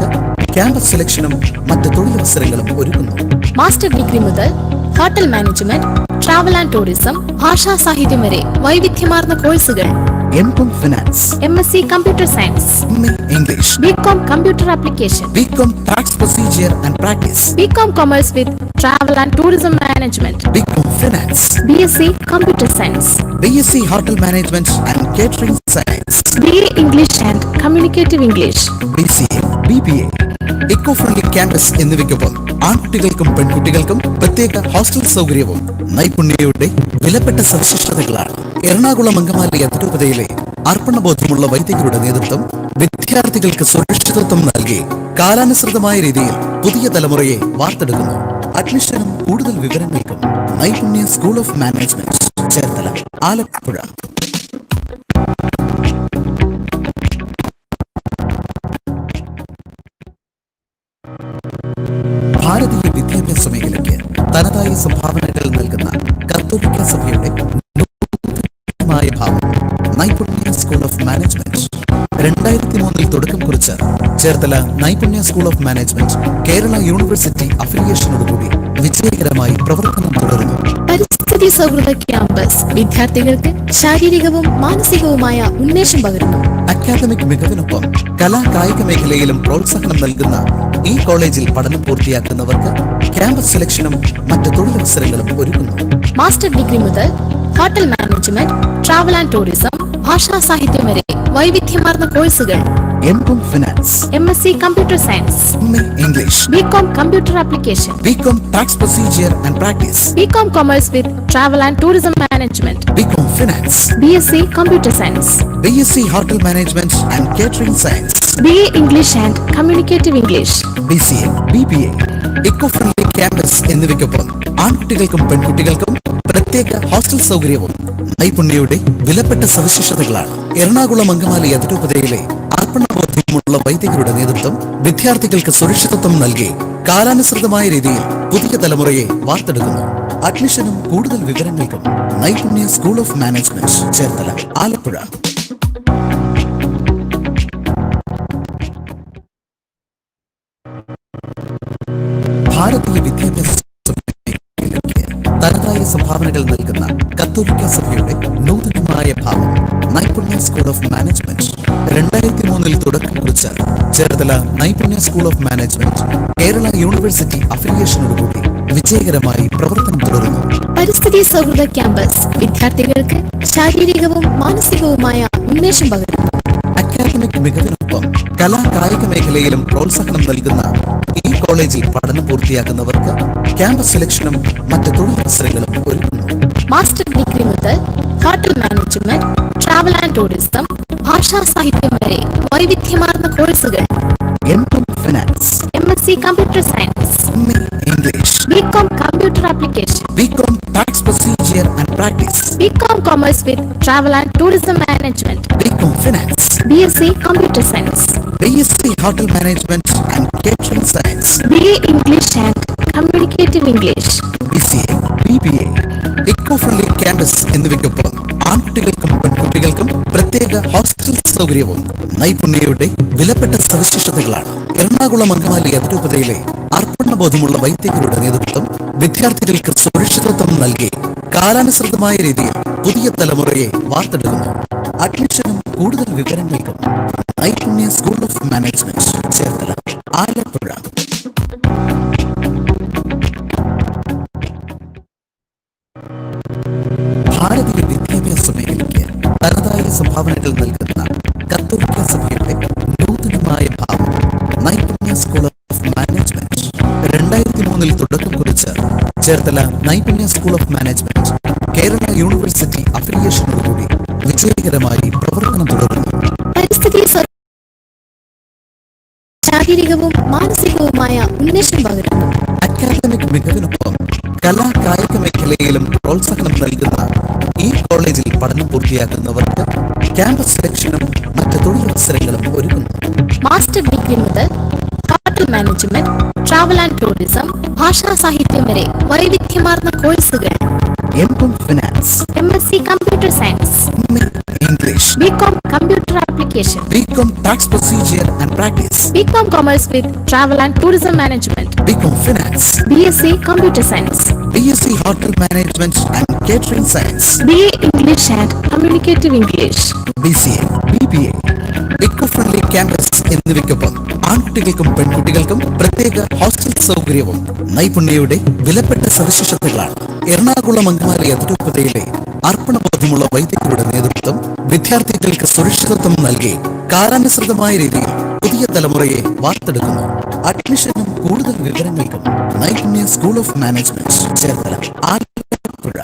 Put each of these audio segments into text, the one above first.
താല്പര്യമുള്ളവർക്ക് ക്യാമ്പസ് സെലക്ഷനും മറ്റ് തൊഴിലവസരങ്ങളും ഒരുക്കുന്നു. മാസ്റ്റർ ഡിഗ്രി മുതൽ hotel management, travel and tourism, ഭാഷാ സാഹിത്യം വരെ വൈവിധ്യമാർന്ന കോഴ്സുകൾ. MCom finance, MSc computer science, MA English, BCom computer application, BCom tax procedure and practice, BCom commerce with travel and tourism management, BCom finance, BSc computer science, BSc hotel management and catering science, BA English and communicative English, BCA, BBA, eco friendly campus എന്നിവയ്ക്കൊപ്പം ആൺകുട്ടികൾക്കും പെൺകുട്ടികൾക്കും പ്രത്യേക hostel സൗകര്യവും നൈപുണ്യയുടെ വിലപ്പെട്ട സവിശേഷതകളാണ്. എറണാകുളം അങ്കമാലി അതിരൂപതയിലെ അർപ്പണബോധമുള്ള വൈദികരുടെ നേതൃത്വം വിദ്യാർത്ഥികൾക്ക് സുരക്ഷിതത്വം നൽകി കാലാനുസൃതമായ രീതിയിൽ പുതിയ തലമുറയെ വാർത്തെടുക്കുന്നു. അഡ്മിഷനും കൂടുതൽ വിവരങ്ങൾക്കും നൈപുണ്യ school of management, Cherthala, Alappuzha. ഭാരതീയ വിദ്യാഭ്യാസ മേഖലയ്ക്ക് തനതായ സംഭാവനകൾ നൽകുന്ന കത്തോലിക്ക സഭയുടെ നൂതനമായ ഭാവം നൈപുണ്യ സ്കൂൾ ഓഫ് മാനേജ്മെന്റ് 2003 തുടക്കം കുറിച്ച് Cherthala Naipunya school of management Kerala university അഫിലിയേഷനോടുകൂടി വിജയകരമായി പ്രവർത്തനം തുടരുന്നു. പരിസ്ഥിതി സൗഹൃദ ക്യാമ്പസ് വിദ്യാർത്ഥികൾക്ക് ശാരീരികവും മാനസികവുമായ ഉന്മേഷം പകരുന്നു. അക്കാദമിക് മികവിനൊപ്പം കലാ കായിക മേഖലയിലും പ്രോത്സാഹനം നൽകുന്ന ഈ കോളേജിൽ പഠനം പൂർത്തിയാക്കുന്നവർക്ക് ക്യാമ്പസ് സെലക്ഷനും മറ്റ് തൊഴിലവസരങ്ങളും ഒരുക്കുന്നു. മാസ്റ്റർ ഡിഗ്രി മുതൽ hotel management, travel and tourism, ഭാഷാ സാഹിത്യം വരെ വൈവിധ്യമാർന്ന കോഴ്സുകൾ. MCom finance, MSc computer science, MA English, BCom computer application, BCom tax procedure and practice, BCom commerce with travel and tourism management, BCom finance, BSc computer science, BSc hotel management and catering science, BA English and communicative English, BCA, BBA, eco friendly campus എന്നിവയ്ക്കൊപ്പം ആൺകുട്ടികൾക്കും പെൺകുട്ടികൾക്കും പ്രത്യേക hostel സൗകര്യവും നൈപുണ്യയുടെ വിലപ്പെട്ട സവിശേഷതകളാണ്. എറണാകുളം അങ്കമാലി അതിരൂപതയിലെ അർപ്പണബോധമുള്ള വൈദികരുടെ നേതൃത്വം വിദ്യാർത്ഥികൾക്ക് സുരക്ഷിതത്വം നൽകി കാലാനുസൃതമായ രീതിയിൽ പുതിയ തലമുറയെ വാർത്തെടുക്കുന്നു. അഡ്മിഷനും കൂടുതൽ വിവരങ്ങൾക്കും നൈപുണ്യ school of management, Cherthala, Alappuzha. ഭാരതീയ വിദ്യാഭ്യാസ മേഖലയ്ക്ക് തനതായ സംഭാവനകൾ നൽകുന്ന കത്തോലിക്ക സഭയുടെ നൂതനമായ ഭാവം നൈപുണ്യ സ്കൂൾ ഓഫ് മാനേജ്മെന്റ് 2003 തുടക്കം കുറിച്ച് Cherthala Naipunya school of management Kerala university അഫിലിയേഷനോടുകൂടി വിജയകരമായി പ്രവർത്തനം തുടരുന്നു. പരിസ്ഥിതി സൗഹൃദ ക്യാമ്പസ് വിദ്യാർത്ഥികൾക്ക് ശാരീരികവും മാനസികവുമായ ഉന്മേഷം പകരുന്നു. അക്കാദമിക് മികവിനൊപ്പം കലാ കായിക മേഖലയിലും പ്രോത്സാഹനം നൽകുന്ന ഈ കോളേജിൽ പഠനം പൂർത്തിയാക്കുന്നവർക്ക് ക്യാമ്പസ് സെലക്ഷനും മറ്റ് തൊഴിലവസരങ്ങളും ഒരുക്കുന്നു. മാസ്റ്റർ ഡിഗ്രി മുതൽ hotel management, travel and tourism, ഭാഷാ സാഹിത്യം വരെ വൈവിധ്യമാർന്ന കോഴ്സുകൾ. MCom finance, MSc computer science, MA English, BCom computer application, BCom tax procedure and practice, BCom commerce with travel and tourism management, BCom finance, BSc computer science, BSc hotel management and catering science, BA English and communicative English, BCA, BBA, eco friendly campus എന്നിവയ്ക്കൊപ്പം ആൺകുട്ടികൾക്കും പെൺകുട്ടികൾക്കും പ്രത്യേക hostel സൗകര്യവും നൈപുണ്യയുടെ വിലപ്പെട്ട സവിശേഷതകളാണ്. എറണാകുളം അങ്കമാലി അതിരൂപതയിലെ അർപ്പണബോധമുള്ള വൈദികരുടെ നേതൃത്വം വിദ്യാർത്ഥികൾക്ക് സുരക്ഷിതത്വം നൽകി കാലാനുസൃതമായ രീതിയിൽ പുതിയ തലമുറയെ വാർത്തെടുക്കുന്നു. അഡ്മിഷനും കൂടുതൽ വിവരങ്ങൾക്കും നൈപുണ്യ school of management, Cherthala, Alappuzha. ഭാരതീയ വിദ്യാഭ്യാസ മേഖലയ്ക്ക് തനതായ സംഭാവനകൾ നൽകുന്ന കത്തോലിക്ക സഭയുടെ നൂതനമായ ഭാവം നൈപുണ്യ സ്കൂൾ ഓഫ് മാനേജ്മെന്റ് 2003 തുടക്കം കുറിച്ച് Cherthala Naipunya school of management Kerala university അഫിലിയേഷനോടുകൂടി വിജയകരമായി പ്രവർത്തനം തുടരുന്നു. പരിസ്ഥിതി ശാരീരികവും മാനസികവുമായ ഉന്മേഷം പകരുന്നു. അക്കാദമിക് മികവിനൊപ്പം കലാ കായിക മേഖലയിലും പ്രോത്സാഹനം നൽകുന്ന ഈ കോളേജിൽ പഠനം പൂർത്തിയാക്കുന്നവർക്ക് ക്യാമ്പസ് സെലക്ഷനും മറ്റ് തൊഴിലവസരങ്ങളും ഒരുക്കുന്നു. മാസ്റ്റർ ഡിഗ്രി മുതൽ hotel management, travel and tourism, ഭാഷാ സാഹിത്യം വരെ വൈവിധ്യമാർന്ന കോഴ്സുകൾ. MCom finance, MSc computer science, MA English, BCom computer application, Communication. BCom Tax Procedure and Practice. BCom Commerce with Travel and Tourism Management. BCom Finance. BSc Computer Science. BSc Hotel Management and Catering Science. BA English and Communicative English. BCA, BBA, eco friendly campus എന്നിവയ്ക്കൊപ്പം ആൺകുട്ടികൾക്കും പെൺകുട്ടികൾക്കും പ്രത്യേക hostel സൗകര്യവും നൈപുണ്യയുടെ വിലപ്പെട്ട സവിശേഷതകളാണ്. എറണാകുളം അങ്കമാലി അതിരൂപതയിലെ അർപ്പണബോധമുള്ള വൈദികരുടെ നേതൃത്വം വിദ്യാർത്ഥികൾക്ക് സുരക്ഷിതത്വം നൽകി കാലാനുസൃതമായ രീതിയിൽ പുതിയ തലമുറയെ വാർത്തെടുക്കുന്നു. അഡ്മിഷനും കൂടുതൽ വിവരങ്ങൾക്കും നൈപുണ്യ school of management Cherthala, Alappuzha.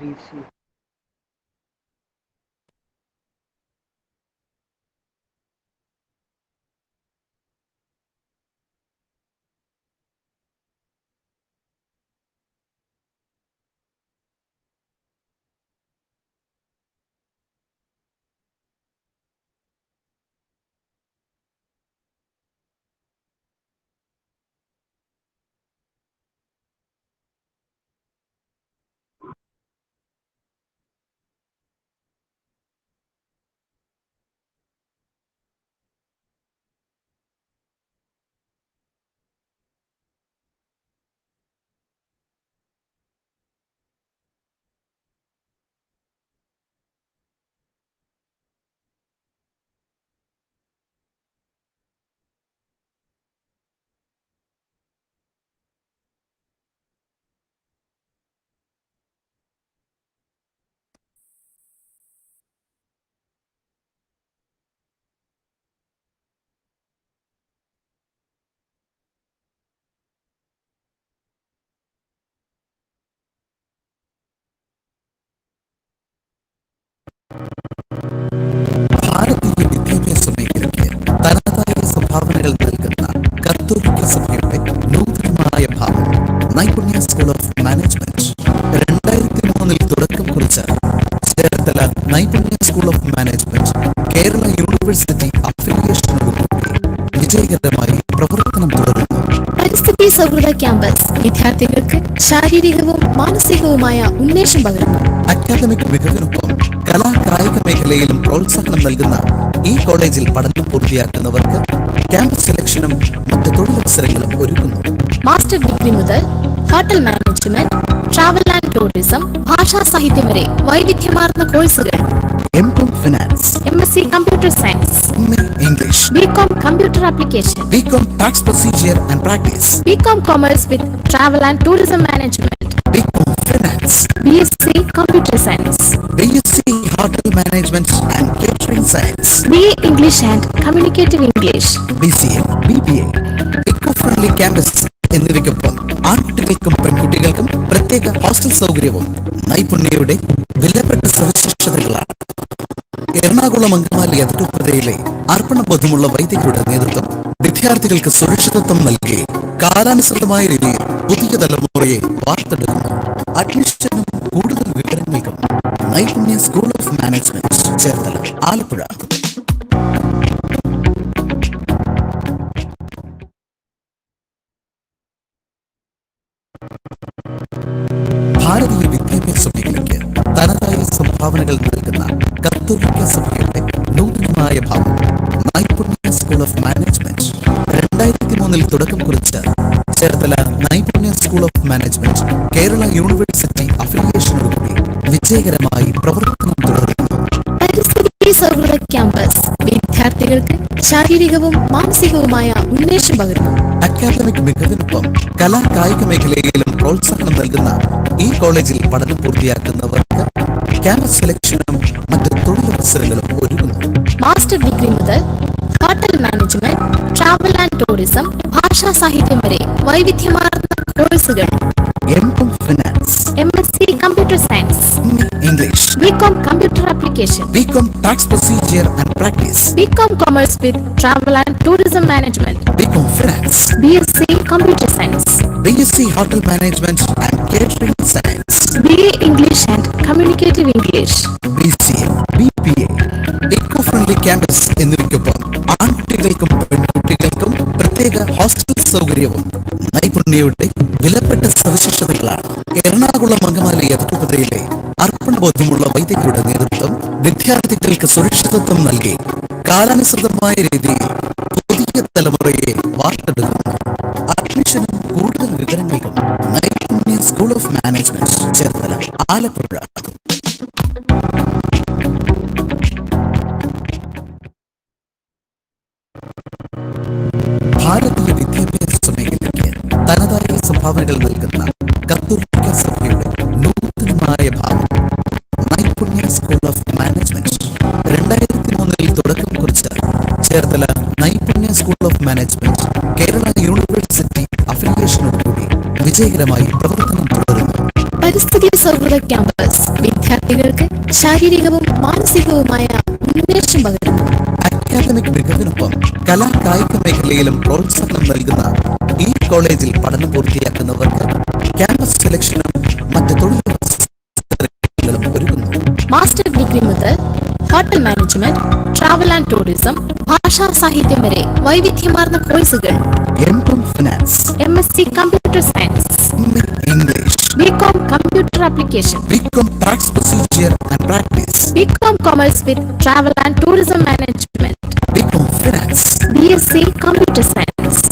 receive. ഭാരതീയ വിദ്യാഭ്യാസ മേഖലയ്ക്ക് തനതായ സംഭാവനകൾ നൽകുന്ന കത്തോലിക്ക സഭയുടെ നൂതനമായ ഭാവം നൈപുണ്യ സ്കൂൾ ഓഫ് മാനേജ്മെന്റ് 2003 തുടക്കം കുറിച്ച Cherthala Naipunya school of management Kerala university അഫിലിയേഷനോടുകൂടി വിജയകരമായി പ്രവർത്തനം തുടരുന്നു. പരിസ്ഥിതി സൗഹൃദ ക്യാമ്പസ് വിദ്യാർത്ഥികൾക്ക് ശാരീരികവും മാനസികവുമായ ഉന്മേഷം പകരുന്നു. അക്കാദമിക് മികവിനൊപ്പം കലാ കായിക മേഖലയിലും പ്രോത്സാഹനം നൽകുന്ന ഈ കോളേജിൽ പഠനം പൂർത്തിയാക്കുന്നവർക്ക് ക്യാമ്പസ് സെലക്ഷനും മറ്റ് തൊഴിലവസരങ്ങളും ഒരുക്കുന്നു. മാസ്റ്റർ ഡിഗ്രി മുതൽ hotel management, travel and tourism, ഭാഷാ സാഹിത്യം വരെ വൈവിധ്യമാർന്ന കോഴ്സുകൾ. MCom finance, MSc computer science, MA English, BCom computer application, BCom tax procedure and practice, BCom commerce with travel and tourism management, BCom finance, BSc computer science, BSc hotel management and catering science, BA English and communicative English, BCA, BBA, eco friendly campus എന്നിവയ്ക്കൊപ്പം ആൺകുട്ടികൾക്കും പെൺകുട്ടികൾക്കും പ്രത്യേക hostel സൗകര്യവും നൈപുണ്യയുടെ വിലപ്പെട്ട സവിശേഷതകളാണ്. എറണാകുളം അങ്കമാലി അതിരൂപതയിലെ അർപ്പണബോധമുള്ള വൈദികരുടെ നേതൃത്വം വിദ്യാർത്ഥികൾക്ക് സുരക്ഷിതത്വം നൽകി കാലാനുസൃതമായ രീതിയിൽ പുതിയ തലമുറയെ വാർത്തെടുക്കുന്നു. അഡ്മിഷനും കൂടുതൽ വിവരങ്ങൾക്കും നൈപുണ്യ school of management Cherthala, Alappuzha. ഭാരതീയ വിദ്യാഭ്യാസ മേഖലയ്ക്ക് തനതായ സംഭാവനകൾ നൽകുന്ന കത്തോലിക്ക സഭയുടെ നൂതനമായ ഭാവം നൈപുണ്യ സ്കൂൾ ഓഫ് മാനേജ്മെന്റ് 2003 തുടക്കം കുറിച്ച Cherthala Naipunya school of management Kerala university അഫിലിയേഷനോടുകൂടി വിജയകരമായി പ്രവർത്തനം തുടരുന്നു. പരിസ്ഥിതി സൗഹൃദ ക്യാമ്പസ് വിദ്യാർത്ഥികൾക്ക് ശാരീരികവും മാനസികവുമായ ഉന്മേഷം പകരുന്നു. അക്കാദമിക് മികവിനൊപ്പം കലാ കായിക മേഖലയിലും പ്രോത്സാഹനം നൽകുന്ന ഈ കോളേജിൽ പഠനം പൂർത്തിയാക്കുന്നവർക്ക് ക്യാമ്പസ് സെലക്ഷനും മറ്റ് തൊഴിലവസരങ്ങളും ഒരുക്കുന്നു. മാസ്റ്റർ ഡിഗ്രി മുതൽ hotel management, travel and tourism, ഭാഷാ സാഹിത്യം വരെ വൈവിധ്യമാർന്ന കോഴ്സുകൾ. MCom finance, MSc computer science, MA English, BCom computer application, BCom tax procedure and practice, BCom commerce with travel and tourism management, BCom finance, BSc computer science, BSc hotel management and catering science, BA English and communicative English, BCA, BBA, eco friendly campus എന്നിവയ്ക്കൊപ്പം ആൺകുട്ടികൾക്കും പെൺകുട്ടികൾക്കും പ്രത്യേക hostel സൗകര്യവും നൈപുണ്യയുടെ വിലപ്പെട്ട സവിശേഷതകളാണ്. എറണാകുളം അങ്കമാലി അതിരൂപതയിലെ അർപ്പണബോധമുള്ള വൈദികരുടെ നേതൃത്വം വിദ്യാർത്ഥികൾക്ക് സുരക്ഷിതത്വം നൽകി കാലാനുസൃതമായ രീതിയിൽ പുതിയ തലമുറയെ വാർത്തെടുക്കുന്നു. അഡ്മിഷനും കൂടുതൽ വിവരങ്ങൾക്കും നൈപുണ്യ school of management Cherthala, Alappuzha. ഭാരതീയ വിദ്യാഭ്യാസ മേഖലയ്ക്ക് തനതായ സംഭാവനകൾ നൽകുന്ന കത്തോലിക്ക സഭയുടെ നൂതനമായ ഭാവം നൈപുണ്യ സ്കൂൾ ഓഫ് മാനേജ്മെന്റ് 2003 തുടക്കം കുറിച്ച Cherthala Naipunya school of management Kerala university അഫിലിയേഷനോടുകൂടി വിജയകരമായി പ്രവർത്തനം തുടരുന്നു. പരിസ്ഥിതി സൗഹൃദ ക്യാമ്പസ് വിദ്യാർത്ഥികൾക്ക് ശാരീരികവും മാനസികവുമായ ഉന്മേഷം പകരുന്നു. അക്കാദമിക് മികവിനൊപ്പം കലാ കായിക മേഖലയിലും പ്രോത്സാഹനം നൽകുന്ന ഈ കോളേജിൽ പഠനം പൂർത്തിയാക്കുന്നവർക്ക് ക്യാമ്പസ് സെലക്ഷനും മറ്റ് തൊഴിലവസരങ്ങളും ഒരുക്കുന്നു. മാസ്റ്റർ ഡിഗ്രി മുതൽ hotel management, travel and tourism, ഭാഷാ സാഹിത്യം വരെ വൈവിധ്യമാർന്ന കോഴ്സുകൾ. MCom finance, MSc computer science, MA English, BCom computer application, BCom tax procedure and practice, BCom commerce with travel and tourism management, BCom finance, BSc computer science,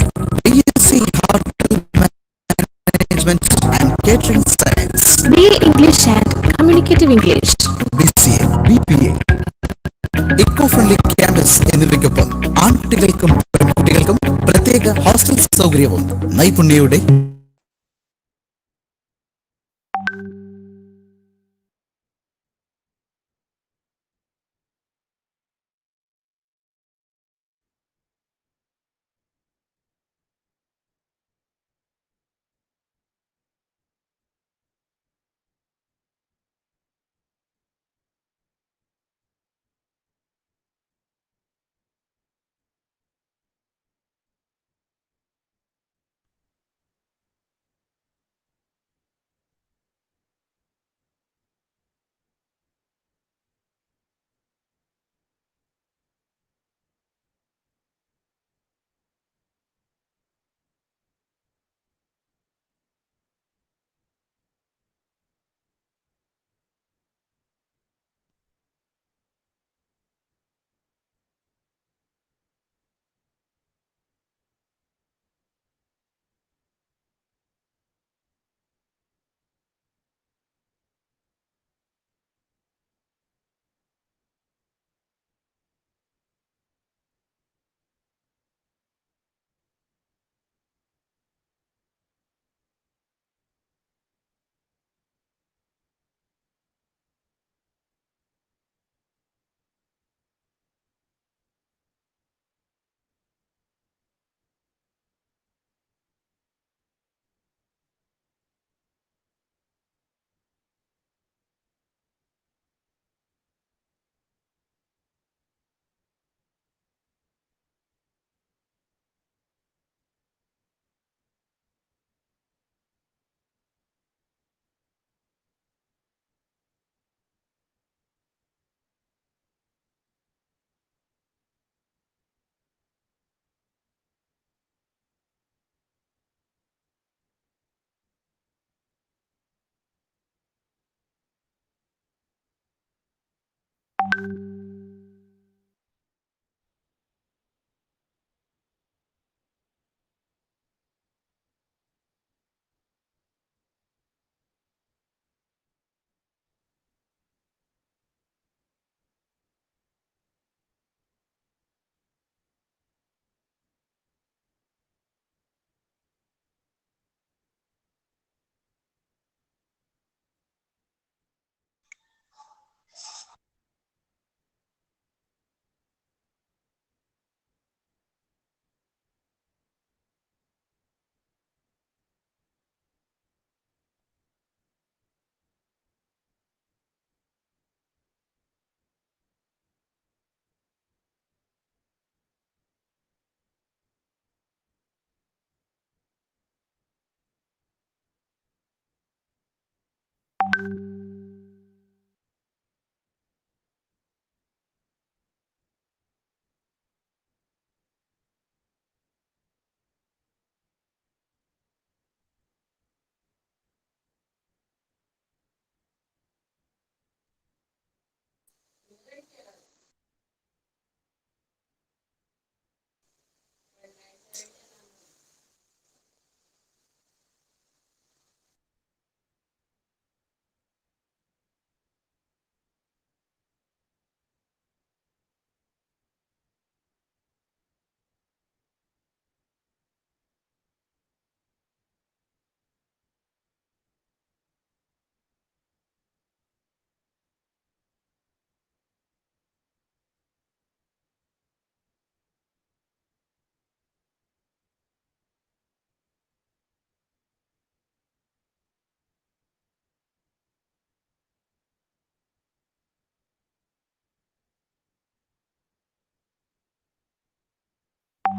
BSc hotel management and catering science, BA English and communicative English, BCA, BPA, eco friendly campus എന്നിവയ്ക്കൊപ്പം ആൺകുട്ടികൾക്കും പെൺകുട്ടികൾക്കും പ്രത്യേക hostel സൗകര്യവും നൈപുണ്യയുടെ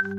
hello.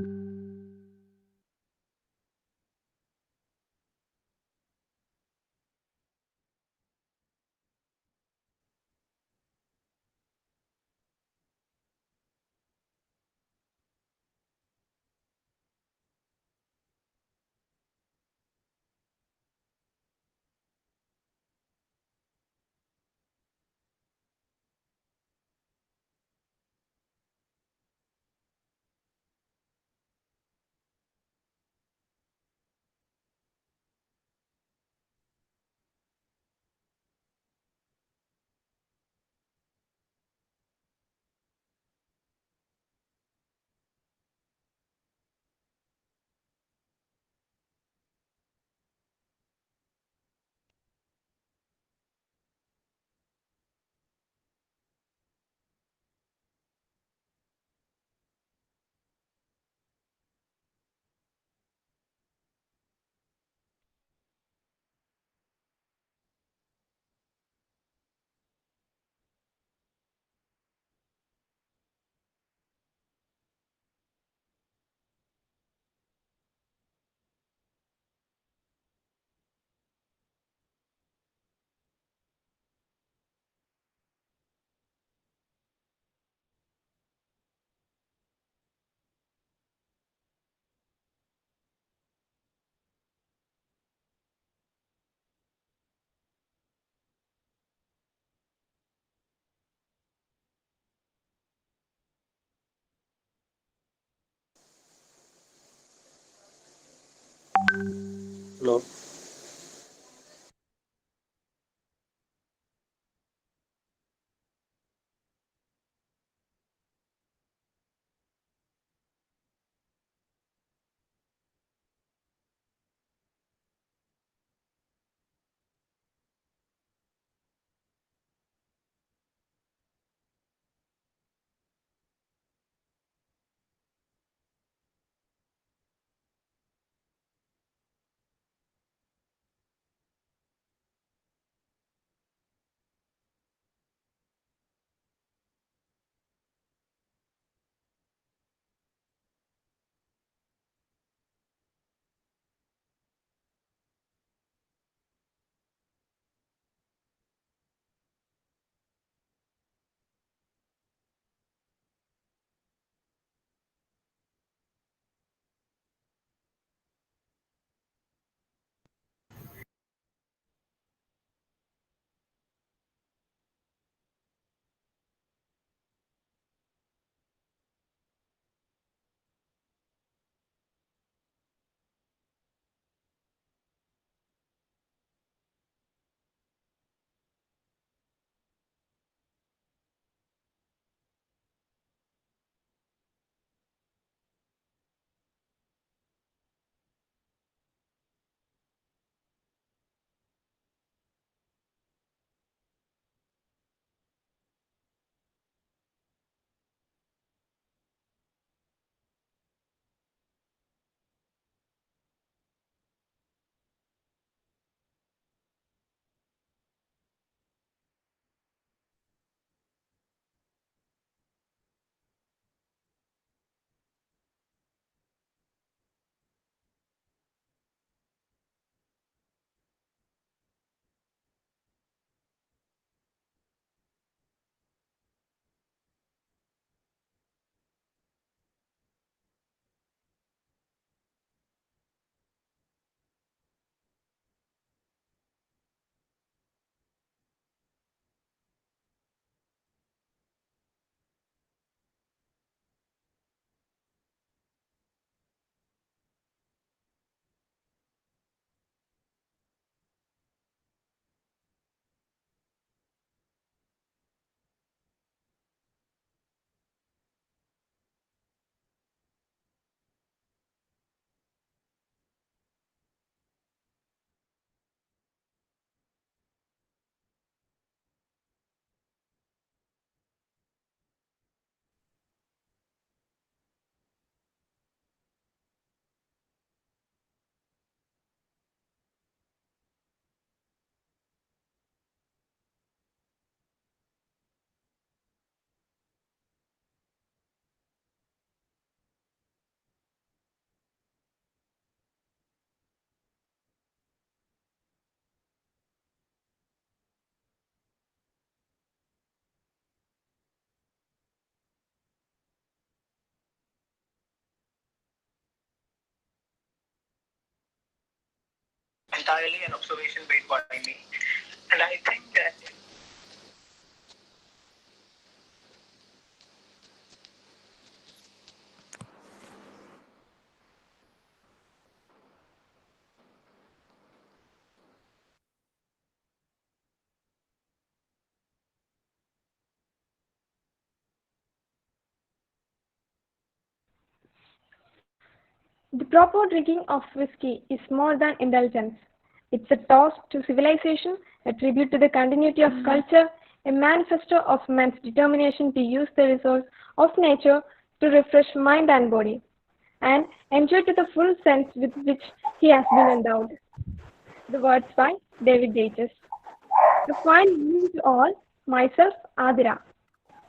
entirely an observation made by me. And I think that The proper drinking of whiskey is more than indulgence. It's a toast to civilization, a tribute to the continuity of culture, a manifesto of man's determination to use the resource of nature to refresh mind and body, and enjoy to the full sense with which he has been endowed. The words by David Gates. To find you to all, myself, Adira.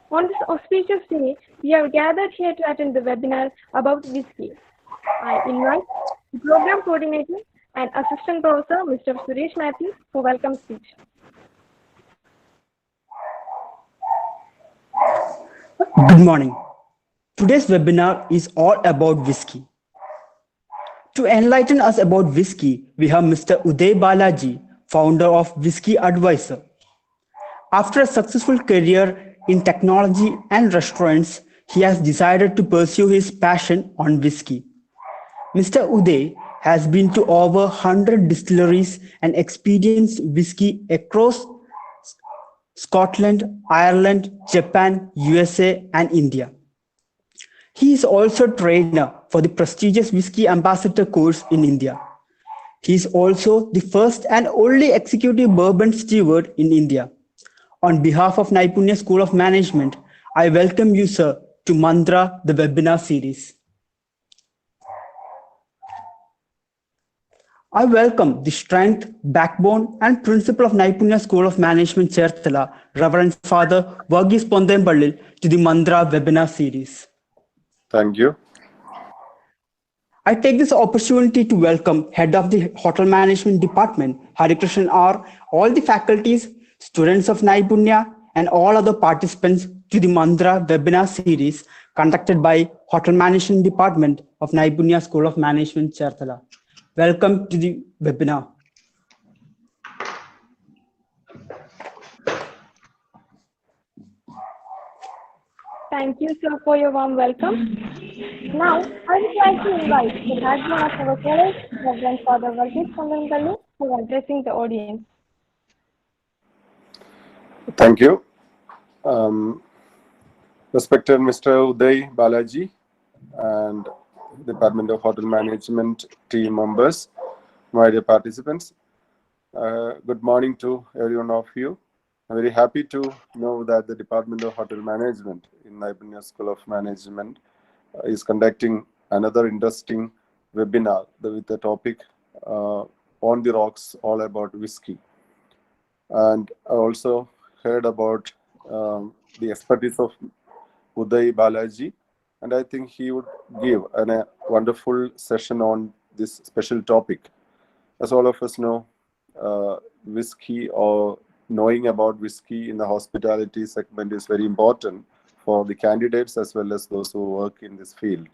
On this auspicious day, we have gathered here to attend the webinar about whiskey. I invite the program coordinator and assistant professor, Mr. Suresh Matthews, for welcome speech. Good morning. Today's webinar is all about whiskey. To enlighten us about whiskey, we have Mr. UDAY BALAJI, founder of Whisky Advisor. After a successful career in technology and restaurants, he has decided to pursue his passion on whiskey. Mr. Uday has been to over 100 distilleries and experienced whiskey across Scotland, Ireland, Japan, USA, and India. He is also a trainer for the prestigious Whisky Ambassador course in India. He is also the first and only executive bourbon steward in India. On behalf of Naipunya School of Management, I welcome you, sir, to Mantra, the webinar series. I welcome the strength, backbone, and principle of Naipunya School of Management, Cherthala, Reverend Father Varghese Pondemballil, to the Mantra webinar series. Thank you. I take this opportunity to welcome Head of the Hotel Management Department, Harikrishnan R., all the faculties, students of Naipunya, and all other participants to the Mantra webinar series conducted by Hotel Management Department of Naipunya School of Management, Cherthala. Welcome to the webinar. Thank you, sir, for your warm welcome. Now, I would like to invite the backbone of our college, Reverend Father Varghese Pondemballil, for addressing the audience. Thank you. Respected Mr. Uday Balaji and Department of Hotel Management team members, my dear participants, good morning to every one of you. I'm very happy to know that the Department of Hotel Management in Naipunya School of Management is conducting another interesting webinar with the topic On the Rocks, all about whiskey. And I also heard about the expertise of Uday Balaji, and I think he would give a wonderful session on this special topic. As all of us know, whiskey or knowing about whiskey in the hospitality segment is very important for the candidates as well as those who work in this field.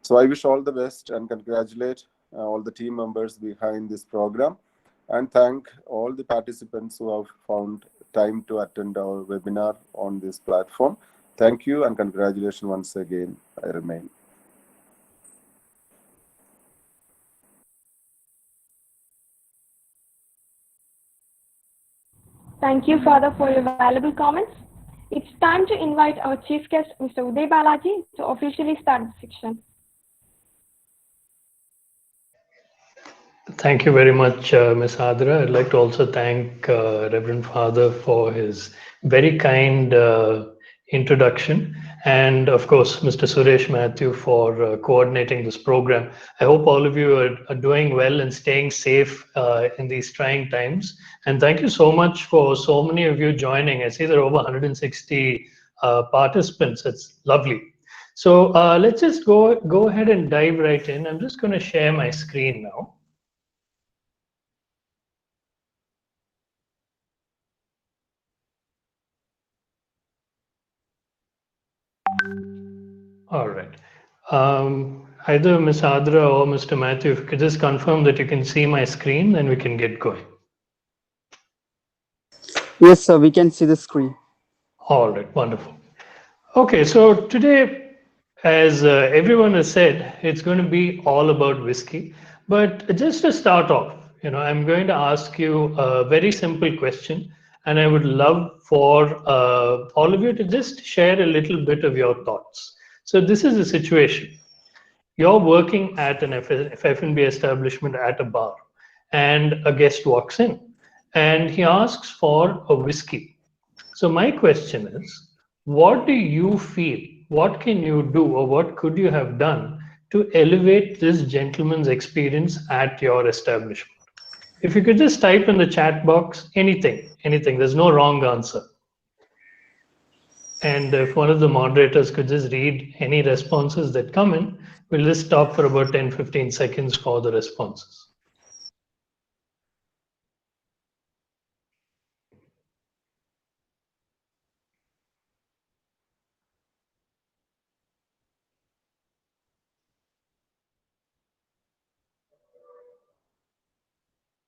So I wish all the best and congratulate all the team members behind this program, and thank all the participants who have found time to attend our webinar on this platform. Thank you and congratulations once again. I remain. Thank you, Father, for your valuable comments. It's time to invite our chief guest, Mr. Uday Balaji, to officially start the section. Thank you very much, Ms. Adra. I'd like to also thank Reverend Father for his very kind introduction, and of course, Mr. Suresh Matthew for coordinating this program. I hope all of you are doing well and staying safe in these trying times. And thank you so much for so many of you joining. I see there are over 160 participants. It's lovely. So let's just go ahead and dive right in. I'm just going to share my screen now. All right. either Ms. Adra or Mr. Matthew, if you could just confirm that you can see my screen, then we can get going. Yes, sir, we can see the screen. All right, wonderful. Okay, so today, as everyone has said, it's going to be all about whiskey. But just to start off, I'm going to ask you a very simple question, and I would love for all of you to just share a little bit of your thoughts. So this is a situation. You're working at an F&B establishment at a bar, and a guest walks in, and he asks for a whiskey. So my question is, what do you feel? What can you do, or what could you have done to elevate this gentleman's experience at your establishment? If you could just type in the chat box anything. There's no wrong answer. And if one of the moderators could just read any responses that come in, we'll just stop for about 10-15 seconds for the responses.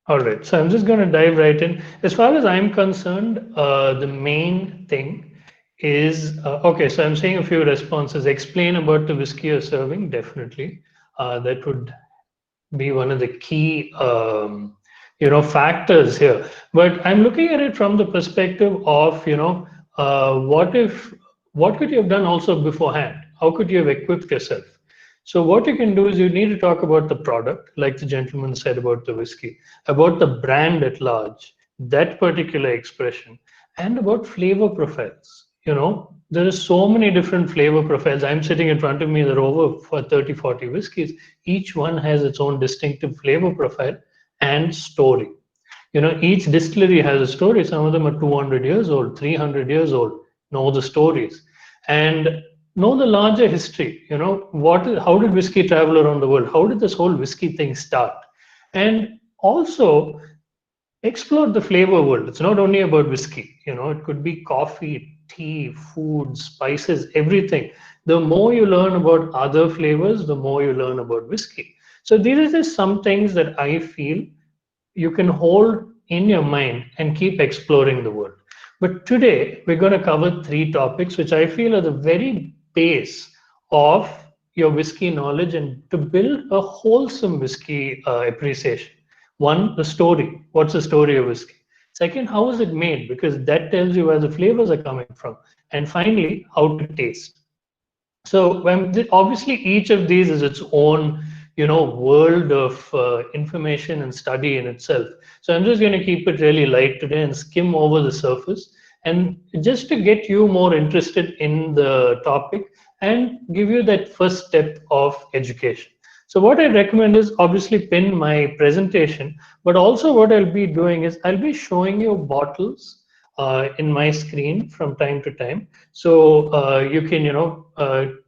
All right, so I'm just going to dive right in. As far as I'm concerned, the main thing is, okay, so I'm saying a few responses. Explain about the whiskey you're serving, definitely. That would be one of the key, factors here. But I'm looking at it from the perspective of, what could you have done also beforehand? How could you have equipped yourself? So what you can do is you need to talk about the product, like the gentleman said about the whiskey, about the brand at large, that particular expression, and about flavor profiles. There are so many different flavor profiles. I'm sitting in front of me, there are over 30, 40 whiskeys. Each one has its own distinctive flavor profile and story. Each distillery has a story. Some of them are 200 years old, 300 years old, know the stories. And know the larger history. How did whiskey travel around the world? How did this whole whiskey thing start? And also explore the flavor world. It's not only about whiskey. It could be coffee, tea, food, spices, everything. The more you learn about other flavors, the more you learn about whiskey. So these are just some things that I feel you can hold in your mind and keep exploring the world. But today we're going to cover 3 topics which I feel are the very base of your whiskey knowledge and to build a wholesome whiskey appreciation. 1, the story. What's the story of whiskey? Second, how is it made? Because that tells you where the flavors are coming from. And finally, how to taste. So obviously each of these is its own world of information and study in itself. So I'm just going to keep it really light today and skim over the surface, and just to get you more interested in the topic and give you that first step of education. So what I recommend is obviously pin my presentation, but also what I'll be doing is I'll be showing you bottles in my screen from time to time. So you can,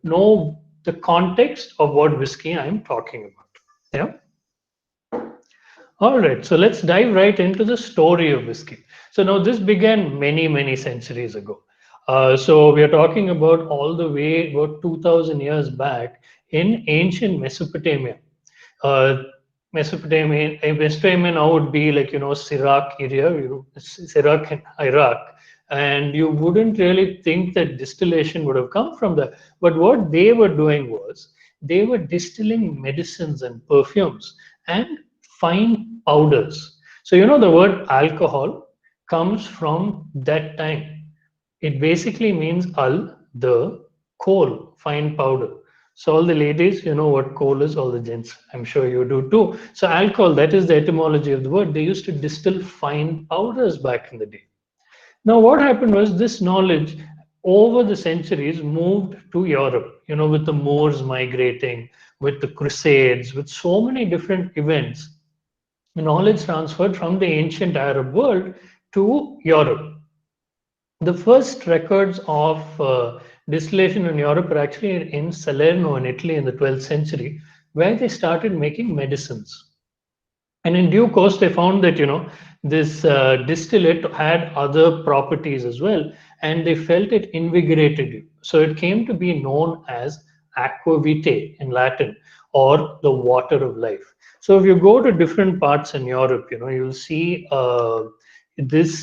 know the context of what whiskey I'm talking about. Yeah. All right, so let's dive right into the story of whiskey. So now this began many, many centuries ago. So we are talking about all the way about 2000 years back in ancient Mesopotamia. Mesopotamia now would be like, Iraq area, Iraq and Iraq. And you wouldn't really think that distillation would have come from there. But what they were doing was they were distilling medicines and perfumes and fine powders. So, the word alcohol comes from that time. It basically means the coal, fine powder. So all the ladies, you know what coal is, all the gents, I'm sure you do too. So alcohol, that is the etymology of the word. They used to distill fine powders back in the day. Now what happened was this knowledge over the centuries moved to Europe, with the Moors migrating, with the Crusades, with so many different events. Knowledge transferred from the ancient Arab world to Europe. The first records of distillation in Europe are actually in Salerno in Italy in the 12th century, where they started making medicines. And in due course, they found that, this distillate had other properties as well, and they felt it invigorated you. So it came to be known as aqua vitae in Latin, or the water of life. So if you go to different parts in Europe, you'll see this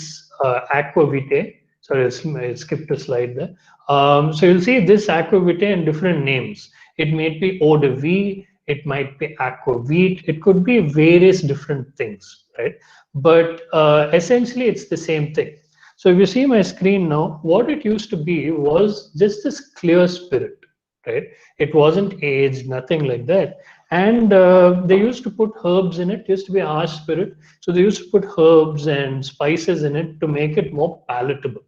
aqua vitae. Sorry, I skipped a slide there. So you'll see this aqua vitae in different names. It may be eau de vie, it might be aqua vitae, it could be various different things, right? But essentially, it's the same thing. So if you see my screen now, what it used to be was just this clear spirit, right? It wasn't aged, nothing like that. And they used to put herbs in it. It used to be a harsh spirit. So they used to put herbs and spices in it to make it more palatable.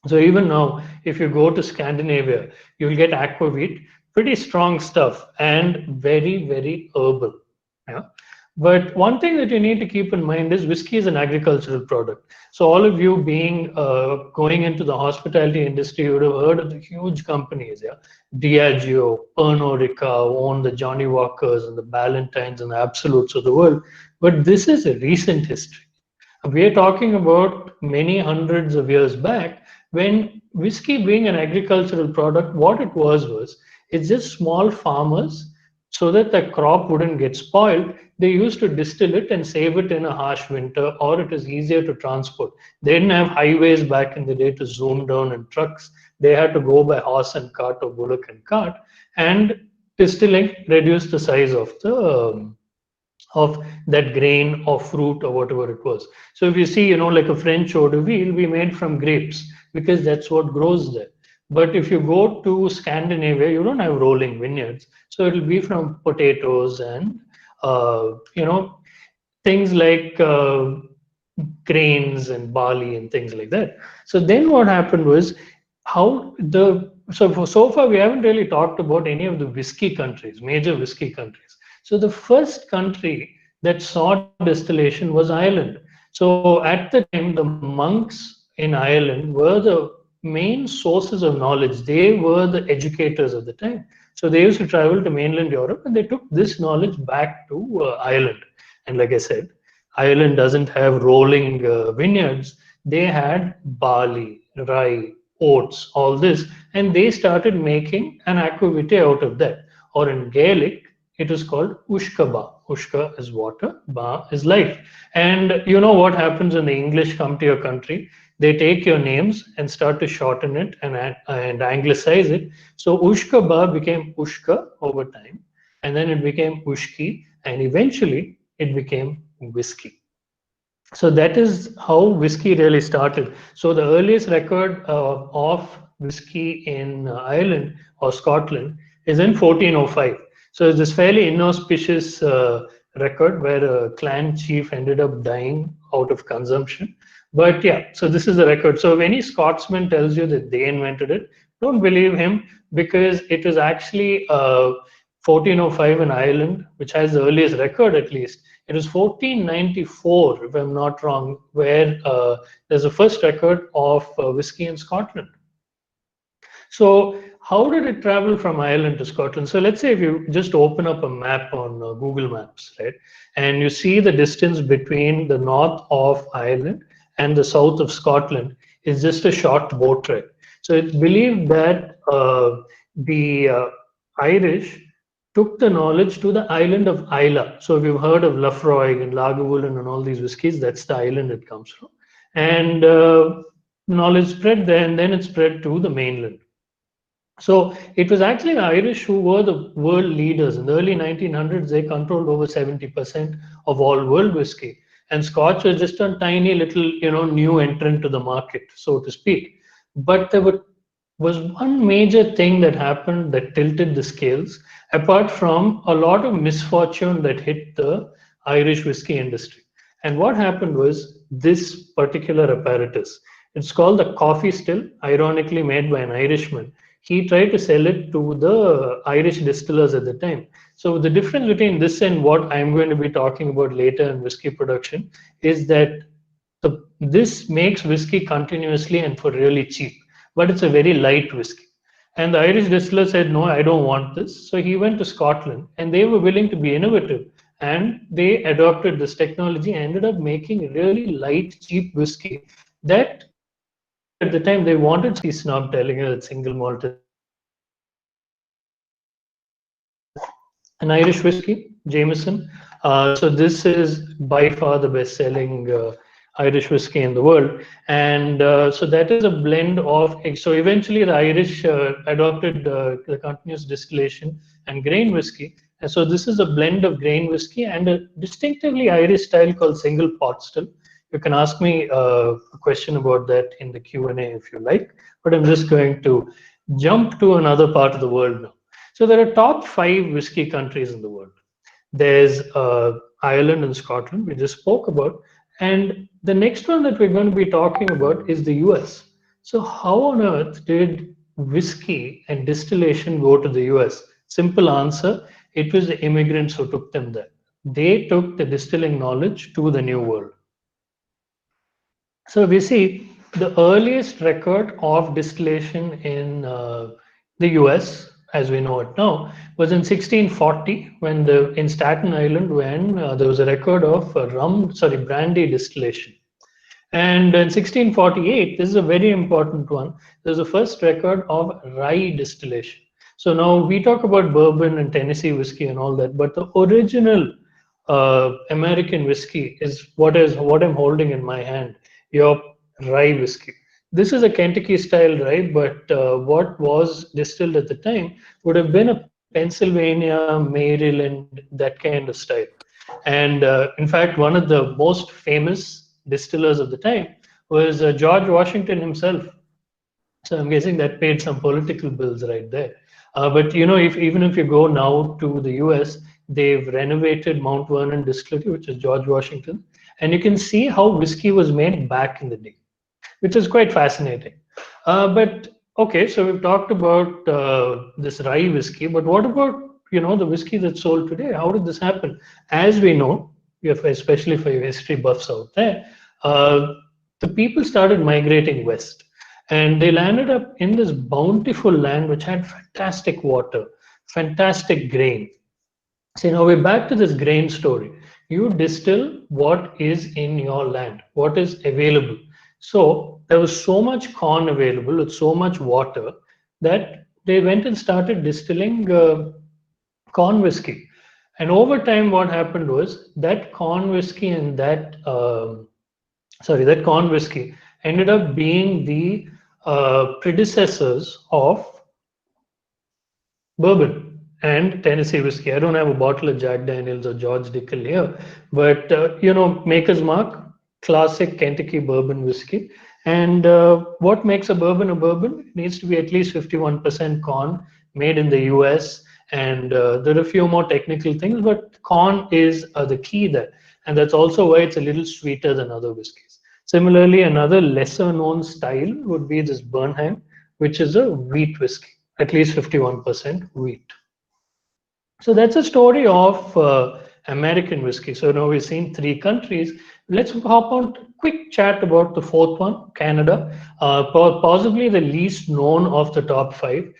So even now, if you go to Scandinavia, you'll get aquavit, pretty strong stuff and very, very herbal. Yeah. But one thing that you need to keep in mind is whiskey is an agricultural product. So all of you being going into the hospitality industry, you would have heard of the huge companies, yeah, Diageo, Pernod Ricard, who own the Johnny Walkers and the Ballantines and the Absolutes of the world. But this is a recent history. We are talking about many hundreds of years back when whiskey being an agricultural product, what it was it's just small farmers, so that the crop wouldn't get spoiled. They used to distill it and save it in a harsh winter, or it is easier to transport. They didn't have highways back in the day to zoom down in trucks. They had to go by horse and cart or bullock and cart, and distilling reduced the size of that grain or fruit or whatever it was. So if you see, like a French eau de vie will be made from grapes because that's what grows there. But if you go to Scandinavia, you don't have rolling vineyards. So it'll be from potatoes and, things like grains and barley and things like that. So then what happened was so far we haven't really talked about any of the whiskey countries, major whiskey countries. So the first country that saw distillation was Ireland. So at the time, the monks in Ireland were the main sources of knowledge. They were the educators of the time. So they used to travel to mainland Europe and they took this knowledge back to Ireland. And like I said, Ireland doesn't have rolling vineyards. They had barley, rye, oats, all this, and they started making an aquavit out of that. Or in Gaelic, it is called ushkaba. Ushka is water, ba is life. And you know what happens when the English come to your country? They take your names and start to shorten it and anglicize it. So ushkaba became ushka over time, and then it became ushki, and eventually it became whiskey. So that is how whiskey really started. So the earliest record of whiskey in Ireland or Scotland is in 1405. So it's this fairly inauspicious record where a clan chief ended up dying out of consumption. But yeah, so this is the record. So if any Scotsman tells you that they invented it, don't believe him, because it was actually 1405 in Ireland, which has the earliest record at least. It was 1494, if I'm not wrong, where there's the first record of whiskey in Scotland. So how did it travel from Ireland to Scotland? So let's say if you just open up a map on Google Maps, right, and you see the distance between the north of Ireland and the south of Scotland is just a short boat ride. So it's believed that the Irish took the knowledge to the island of Islay. So if you've heard of Lafroig and Lagavulin and all these whiskies, that's the island it comes from. And knowledge spread there, and then it spread to the mainland. So it was actually the Irish who were the world leaders. In the early 1900s, they controlled over 70% of all world whiskey. And Scotch was just a tiny little, new entrant to the market, so to speak. But there was one major thing that happened that tilted the scales, apart from a lot of misfortune that hit the Irish whiskey industry. And what happened was this particular apparatus. It's called the coffee still, ironically made by an Irishman. He tried to sell it to the Irish distillers at the time. So the difference between this and what I'm going to be talking about later in whiskey production is that this makes whiskey continuously and for really cheap, but it's a very light whiskey. And the Irish distiller said, no, I don't want this. So he went to Scotland and they were willing to be innovative. And they adopted this technology and ended up making really light, cheap whiskey that at the time they wanted to be snob, telling you that single malt. an Irish whiskey, Jameson. So this is by far the best-selling Irish whiskey in the world, and so that is a blend of. So eventually, the Irish adopted the continuous distillation and grain whiskey, and so this is a blend of grain whiskey and a distinctively Irish style called single pot still. You can ask me a question about that in the Q&A if you like, but I'm just going to jump to another part of the world now. So there are top 5 whiskey countries in the world. There's Ireland and Scotland, we just spoke about. And the next one that we're going to be talking about is the US. So how on earth did whiskey and distillation go to the US? Simple answer, it was the immigrants who took them there. They took the distilling knowledge to the New World. So we see the earliest record of distillation in the US, as we know it now, was in 1640 when in Staten Island when there was a record of brandy distillation. And in 1648, this is a very important one. There's the first record of rye distillation. So now we talk about bourbon and Tennessee whiskey and all that, but the original American whiskey is what I'm holding in my hand. Your rye whiskey. This is a Kentucky style rye, but what was distilled at the time would have been a Pennsylvania, Maryland, that kind of style. And in fact, one of the most famous distillers of the time was George Washington himself. So I'm guessing that paid some political bills right there. But you know, even if you go now to the US, they've renovated Mount Vernon Distillery, which is George Washington, and you can see how whiskey was made back in the day, which is quite fascinating. But okay, so we've talked about this rye whiskey, but what about the whiskey that's sold today? How did this happen? As we know, especially for your history buffs out there, the people started migrating west, and they landed up in this bountiful land which had fantastic water, fantastic grain. So now we're back to this grain story. You distill what is in your land, what is available. So there was so much corn available with so much water that they went and started distilling corn whiskey. And over time, what happened was that corn whiskey and that corn whiskey ended up being the predecessors of bourbon and Tennessee whiskey. I don't have a bottle of Jack Daniels or George Dickel here, but Maker's Mark, classic Kentucky bourbon whiskey. And what makes a bourbon a bourbon? It needs to be at least 51% corn, made in the US. And there are a few more technical things, but corn is the key there. And that's also why it's a little sweeter than other whiskeys. Similarly, another lesser known style would be this Bernheim, which is a wheat whiskey, at least 51% wheat. So that's a story of American whiskey. So now we've seen 3 countries. Let's hop on to a quick chat about the 4th one, Canada, possibly the least known of the top 5.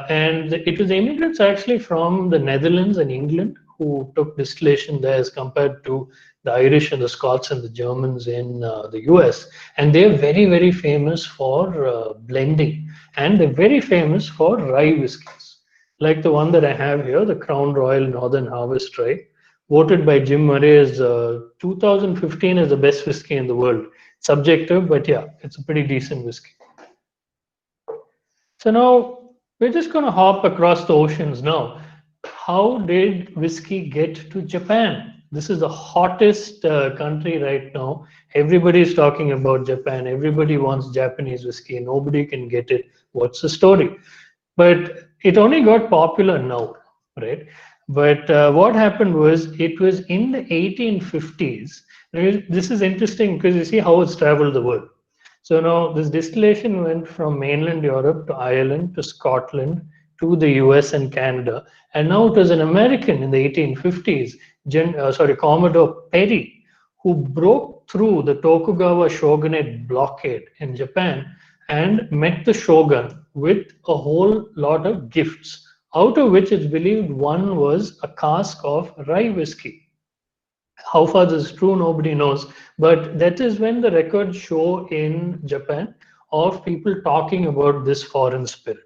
And it was immigrants actually from the Netherlands and England who took distillation there as compared to the Irish and the Scots and the Germans in the US. And they're very, very famous for blending. And they're very famous for rye whiskeys, like the one that I have here, the Crown Royal Northern Harvest Rye, voted by Jim Murray as 2015 as the best whiskey in the world. Subjective, but yeah, it's a pretty decent whiskey. So now we're just going to hop across the oceans now. How did whiskey get to Japan? This is the hottest country right now. Everybody is talking about Japan. Everybody wants Japanese whiskey. Nobody can get it. What's the story? But it only got popular now, right? But what happened was it was in the 1850s. This is interesting because you see how it's traveled the world. So now this distillation went from mainland Europe to Ireland to Scotland to the US and Canada. And now it was an American in the 1850s, Commodore Perry, who broke through the Tokugawa shogunate blockade in Japan and met the shogun with a whole lot of gifts, out of which it's believed one was a cask of rye whiskey. How far this is true, nobody knows. But that is when the records show in Japan of people talking about this foreign spirit.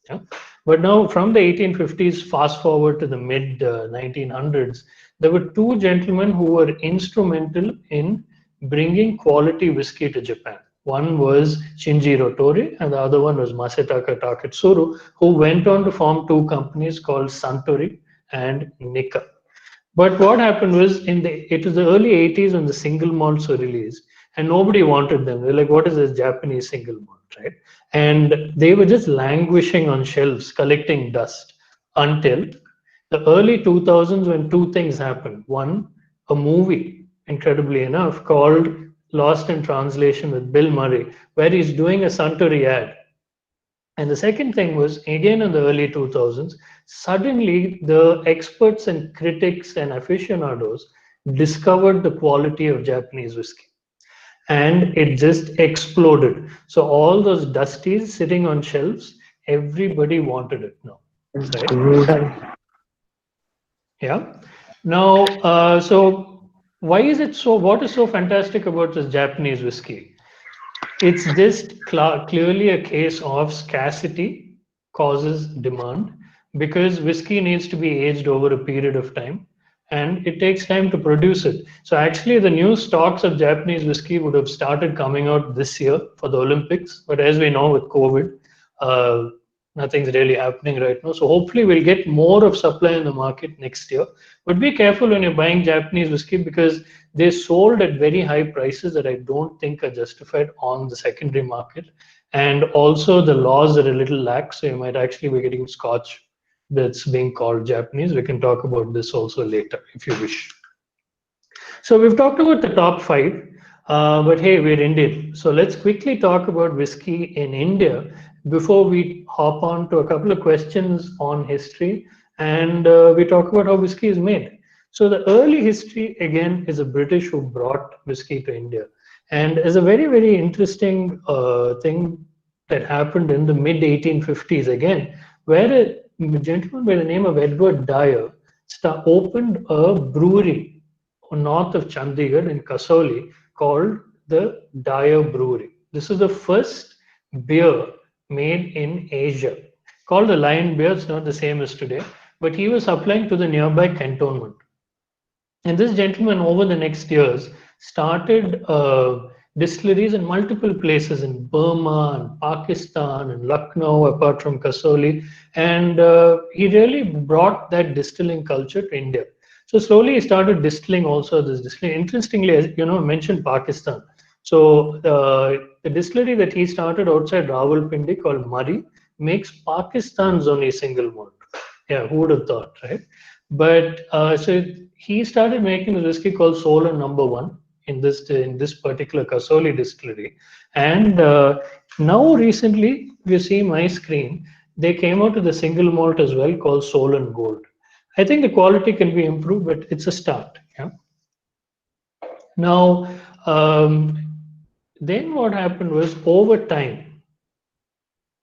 Yeah? But now from the 1850s, fast forward to the mid 1900s, there were two gentlemen who were instrumental in bringing quality whiskey to Japan. One was Shinjiro Tori and the other one was Masataka Taketsuru, who went on to form two companies called Suntory and Nikka. But what happened was it was the early 80s when the single malts were released and nobody wanted them. They're like, what is this Japanese single malt, right? And they were just languishing on shelves, collecting dust until the early 2000s when two things happened. One, a movie, incredibly enough, called Lost in Translation with Bill Murray, where he's doing a Suntory ad. And the second thing was, again in the early 2000s, suddenly the experts and critics and aficionados discovered the quality of Japanese whiskey. And it just exploded. So all those dusties sitting on shelves, everybody wanted it now. Right? Yeah. Now, so why is it so? What is so fantastic about this Japanese whiskey? It's just clearly a case of scarcity causes demand, because whiskey needs to be aged over a period of time and it takes time to produce it. So actually the new stocks of Japanese whiskey would have started coming out this year for the Olympics, but as we know with COVID, nothing's really happening right now. So hopefully we'll get more of supply in the market next year. But be careful when you're buying Japanese whiskey, because they're sold at very high prices that I don't think are justified on the secondary market. And also the laws are a little lax, so you might actually be getting scotch that's being called Japanese. We can talk about this also later if you wish. So we've talked about the top five, but hey, we're Indian. So let's quickly talk about whiskey in India before we hop on to a couple of questions on history and we talk about how whiskey is made. So the early history, again, is a British who brought whiskey to India. And there's a very, very interesting thing that happened in the mid 1850s again, where a gentleman by the name of Edward Dyer opened a brewery north of Chandigarh in Kasoli called the Dyer Brewery. This is the first beer made in Asia, called the Lion beer. It's not the same as today, but he was supplying to the nearby cantonment. And this gentleman over the next years started distilleries in multiple places in Burma and Pakistan and Lucknow, apart from Kasoli. And he really brought that distilling culture to India. So slowly he started distilling also this distillery. Interestingly, as you know, mentioned Pakistan. So the distillery that he started outside Rawalpindi called Murray makes Pakistan's only single malt. Yeah, who would have thought, right? But so he started making a whiskey called Solon Number One in this particular Kasoli distillery. And now recently, if you see my screen, they came out with a single malt as well called Solon Gold. I think the quality can be improved, but it's a start. Yeah. Now, then what happened was over time,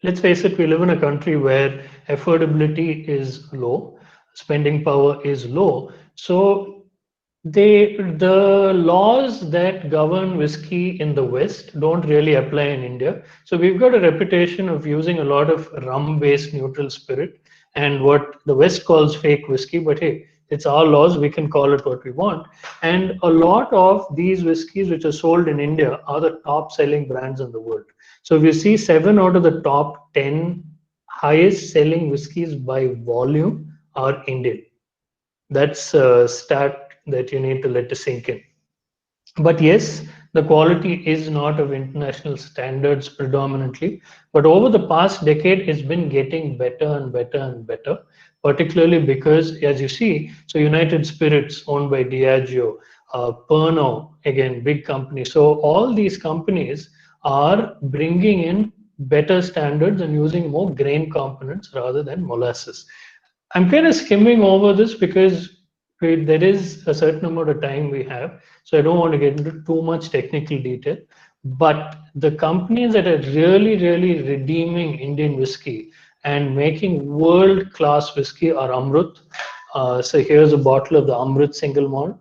let's face it, we live in a country where affordability is low, spending power is low. So the laws that govern whiskey in the West don't really apply in India. So we've got a reputation of using a lot of rum-based neutral spirit and what the West calls fake whiskey, but hey, it's our laws, we can call it what we want. And a lot of these whiskeys which are sold in India are the top selling brands in the world. So if you see 7 out of the top 10 highest selling whiskeys by volume are Indian. That's a stat that you need to let it sink in. But yes, the quality is not of international standards predominantly, but over the past decade, it's been getting better and better and better, particularly because, as you see, so United Spirits owned by Diageo, Pernod, again, big company. So all these companies are bringing in better standards and using more grain components rather than molasses. I'm kind of skimming over this because there is a certain amount of time we have, so I don't want to get into too much technical detail. But the companies that are really, really redeeming Indian whiskey and making world-class whiskey are Amrut. So here's a bottle of the Amrut single malt.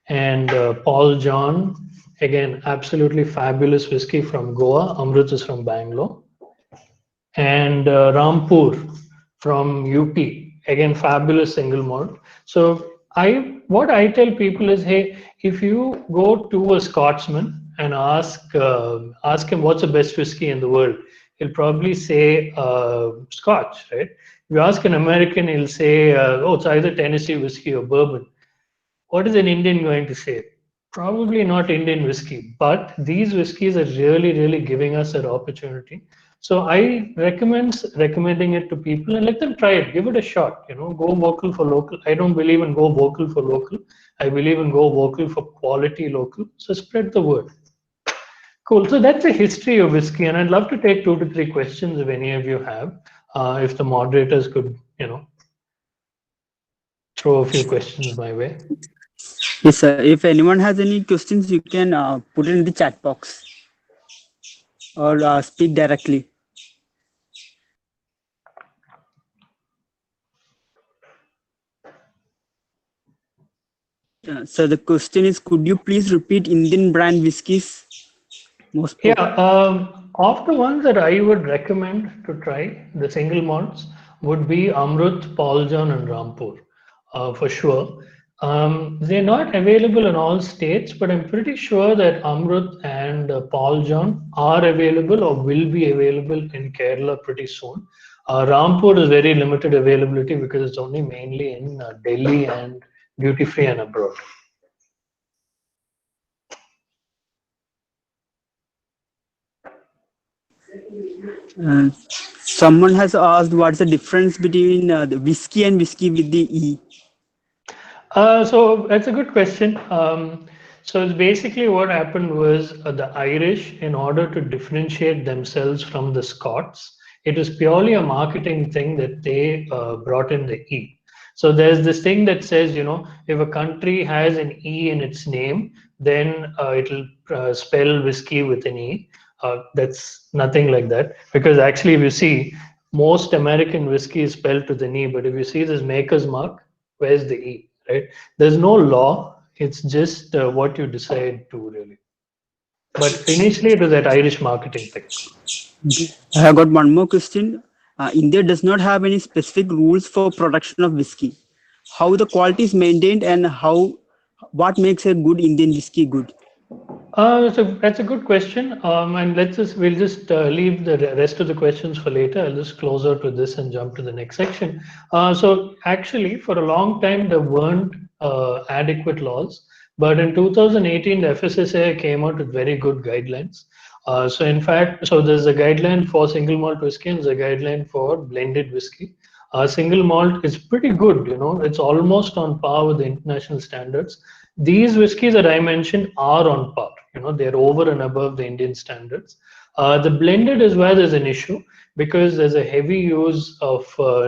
And Paul John, again, absolutely fabulous whiskey from Goa. Amrut is from Bangalore. and Rampur from UP. Again, fabulous single malt. So what I tell people is, hey, if you go to a Scotsman and ask him what's the best whiskey in the world, he'll probably say Scotch, right? If you ask an American, he'll say, oh, it's either Tennessee whiskey or bourbon. What is an Indian going to say? Probably not Indian whiskey, but these whiskeys are really, really giving us that opportunity. So I recommending it to people and let them try it. Give it a shot. Go vocal for local. I don't believe in go vocal for local. I believe in go vocal for quality local. So spread the word. Cool. So that's the history of whiskey, and I'd love to take 2 to 3 questions if any of you have. If the moderators could, throw a few questions my way. Yes, sir. If anyone has any questions, you can put it in the chat box or speak directly. So the question is, could you please repeat Indian brand whiskies? Of the ones that I would recommend to try, the single malts would be Amrut, Paul John, and Rampur, for sure. They're not available in all states, but I'm pretty sure that Amrut and Paul John are available or will be available in Kerala pretty soon. Rampur is very limited availability because it's only mainly in Delhi and duty free and abroad. Someone has asked what's the difference between the whiskey and whiskey with the E? So that's a good question. So it's basically what happened was the Irish, in order to differentiate themselves from the Scots, it was purely a marketing thing that they brought in the E. So there's this thing that says, if a country has an E in its name, then it'll spell whiskey with an E. That's nothing like that, because actually, if you see, most American whiskey is spelled with an E, but if you see this maker's mark, where's the E, right? There's no law. It's just what you decide to really. But initially, it was that Irish marketing thing. I have got one more question. India does not have any specific rules for production of whiskey. How the quality is maintained and what makes a good Indian whiskey good? So that's a good question. And we'll just leave the rest of the questions for later. I'll just close out with this and jump to the next section. So actually, for a long time, there weren't adequate laws. But in 2018, the FSSAI came out with very good guidelines. So in fact, there's a guideline for single malt whiskey and there's a guideline for blended whiskey. Single malt is pretty good, it's almost on par with the international standards. These whiskeys that I mentioned are on par, they're over and above the Indian standards. The blended is where there's an issue because there's a heavy use of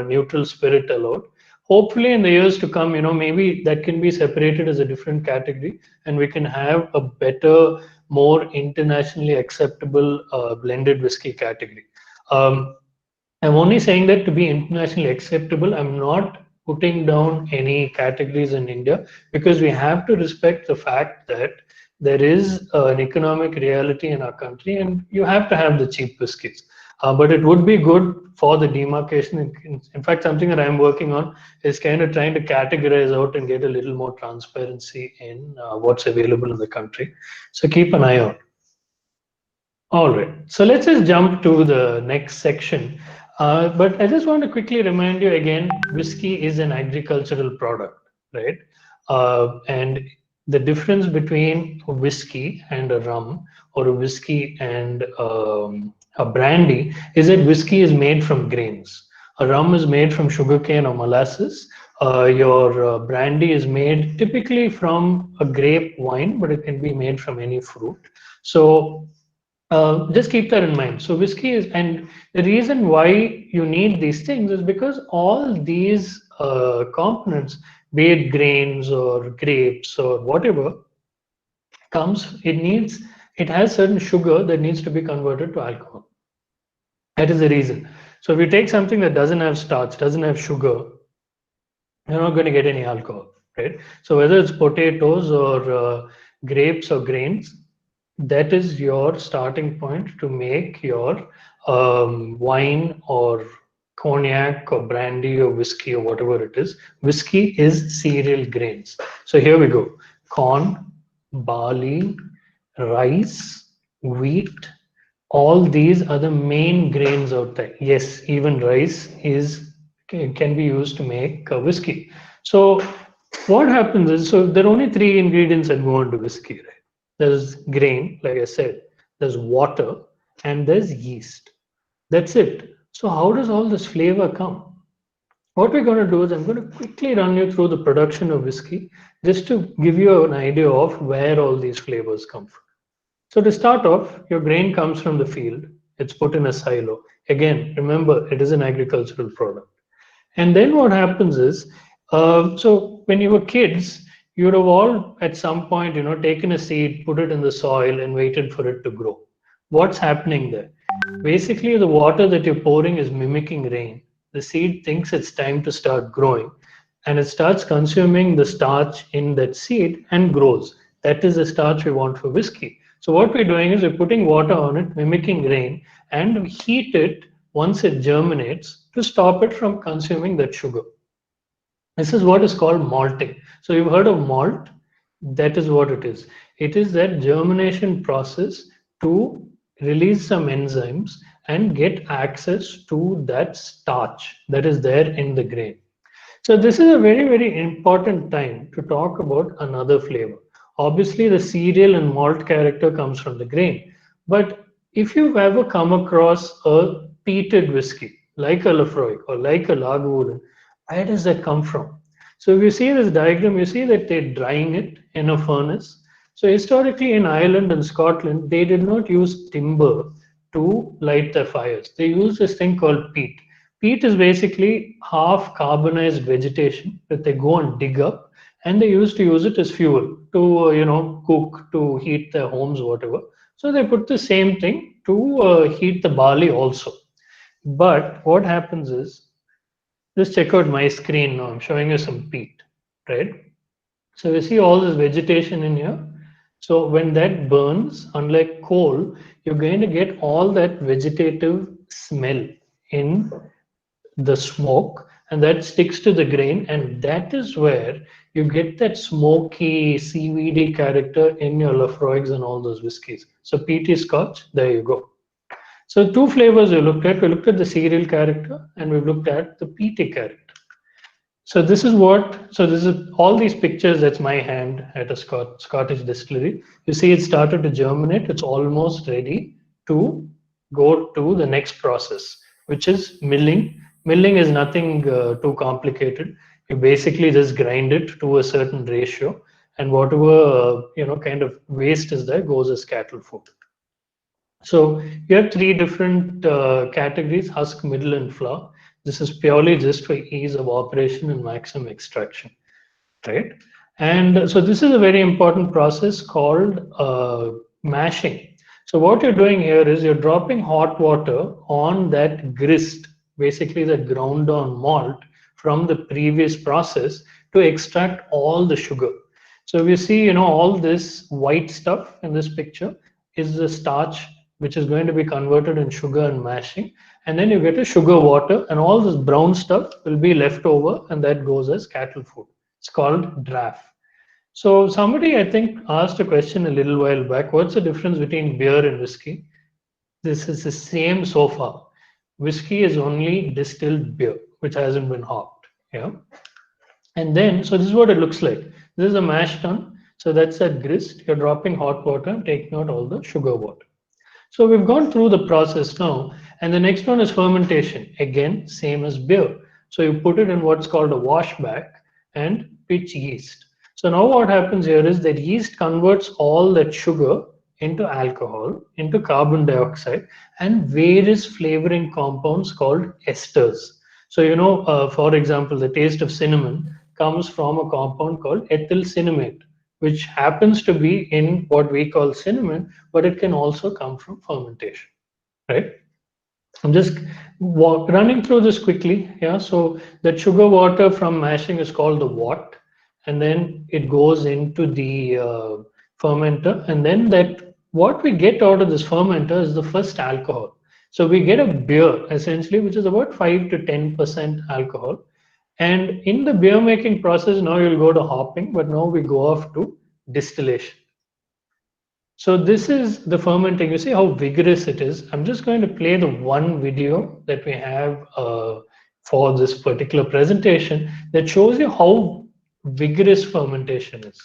neutral spirit allowed. Hopefully in the years to come, maybe that can be separated as a different category and we can have a better, more internationally acceptable blended whiskey category. I'm only saying that to be internationally acceptable. I'm not putting down any categories in India because we have to respect the fact that there is an economic reality in our country and you have to have the cheap biscuits. But it would be good for the demarcation. In fact, something that I'm working on is kind of trying to categorize out and get a little more transparency in what's available in the country. So keep an eye out. All right, so let's just jump to the next section. But I just want to quickly remind you again, whiskey is an agricultural product, right? And the difference between a whiskey and a rum or a whiskey and a brandy is that whiskey is made from grains. A rum is made from sugarcane or molasses. Your brandy is made typically from a grape wine, but it can be made from any fruit. So just keep that in mind. So whiskey is, and the reason why you need these things is because all these components, be it grains or grapes or whatever, it has certain sugar that needs to be converted to alcohol. That is the reason. So if you take something that doesn't have starch, doesn't have sugar, you're not going to get any alcohol, right? So whether it's potatoes or grapes or grains, that is your starting point to make your wine or cognac or brandy or whiskey or whatever it is. Whiskey is cereal grains. So here we go. Corn, barley, rice, wheat, all these are the main grains out there. Yes, even rice can be used to make whiskey. So what happens is, so there are only three ingredients that go into whiskey, right? There's grain, like I said, there's water, and there's yeast. That's it. So how does all this flavor come? What we're going to do is I'm going to quickly run you through the production of whiskey just to give you an idea of where all these flavors come from. So to start off, your grain comes from the field. It's put in a silo. Again, remember, it is an agricultural product. And then what happens is, so when you were kids, you would have all at some point, taken a seed, put it in the soil and waited for it to grow. What's happening there? Basically, the water that you're pouring is mimicking rain. The seed thinks it's time to start growing, and it starts consuming the starch in that seed and grows. That is the starch we want for whiskey. So what we're doing is we're putting water on it, mimicking rain, and we heat it once it germinates to stop it from consuming that sugar. This is what is called malting. So you've heard of malt? That is what it is. It is that germination process to release some enzymes and get access to that starch that is there in the grain. So this is a very, very important time to talk about another flavor. Obviously, the cereal and malt character comes from the grain. But if you've ever come across a peated whiskey, like a Lafroig or like a Lagavulin, where does that come from? So if you see this diagram, you see that they're drying it in a furnace. So historically in Ireland and Scotland, they did not use timber to light their fires. They used this thing called peat. Peat is basically half carbonized vegetation that they go and dig up, and they used to use it as fuel to cook, to heat their homes, whatever. So they put the same thing to heat the barley also. But what happens is, just check out my screen now. I'm showing you some peat, right? So you see all this vegetation in here. So when that burns, unlike coal, you're going to get all that vegetative smell in the smoke, and that sticks to the grain, and that is where you get that smoky, seaweedy character in your Lafroigs and all those whiskies. So peaty Scotch, there you go. So two flavors we looked at. We looked at the cereal character and we've looked at the peaty character. So this is all these pictures. That's my hand at a Scottish distillery. You see it started to germinate. It's almost ready to go to the next process, which is milling. Milling is nothing too complicated. You basically just grind it to a certain ratio, and whatever kind of waste is there goes as cattle food. So you have three different categories: husk, middle, and flour. This is purely just for ease of operation and maximum extraction, right? And so this is a very important process called mashing. So what you're doing here is you're dropping hot water on that grist, basically the ground down malt from the previous process, to extract all the sugar. So we see, all this white stuff in this picture is the starch, which is going to be converted in sugar and mashing. And then you get a sugar water, and all this brown stuff will be left over, and that goes as cattle food. It's called draff. So somebody, I think, asked a question a little while back: what's the difference between beer and whiskey? This is the same so far. Whiskey is only distilled beer, which hasn't been hopped. Yeah. And then, so this is what it looks like. This is a mash tun. So that's that grist. You're dropping hot water and taking out all the sugar water. So we've gone through the process now, and the next one is fermentation. Again, same as beer. So you put it in what's called a washback and pitch yeast. So now what happens here is that yeast converts all that sugar into alcohol, into carbon dioxide, and various flavoring compounds called esters. So, for example, the taste of cinnamon comes from a compound called ethyl cinnamate, which happens to be in what we call cinnamon, but it can also come from fermentation, right? I'm just running through this quickly. Yeah, so that sugar water from mashing is called the wort, and then it goes into the fermenter, and then that what we get out of this fermenter is the first alcohol. So we get a beer essentially, which is about 5 to 10% alcohol. And in the beer making process, now you'll go to hopping, but now we go off to distillation. So this is the fermenting. You see how vigorous it is. I'm just going to play the one video that we have for this particular presentation that shows you how vigorous fermentation is.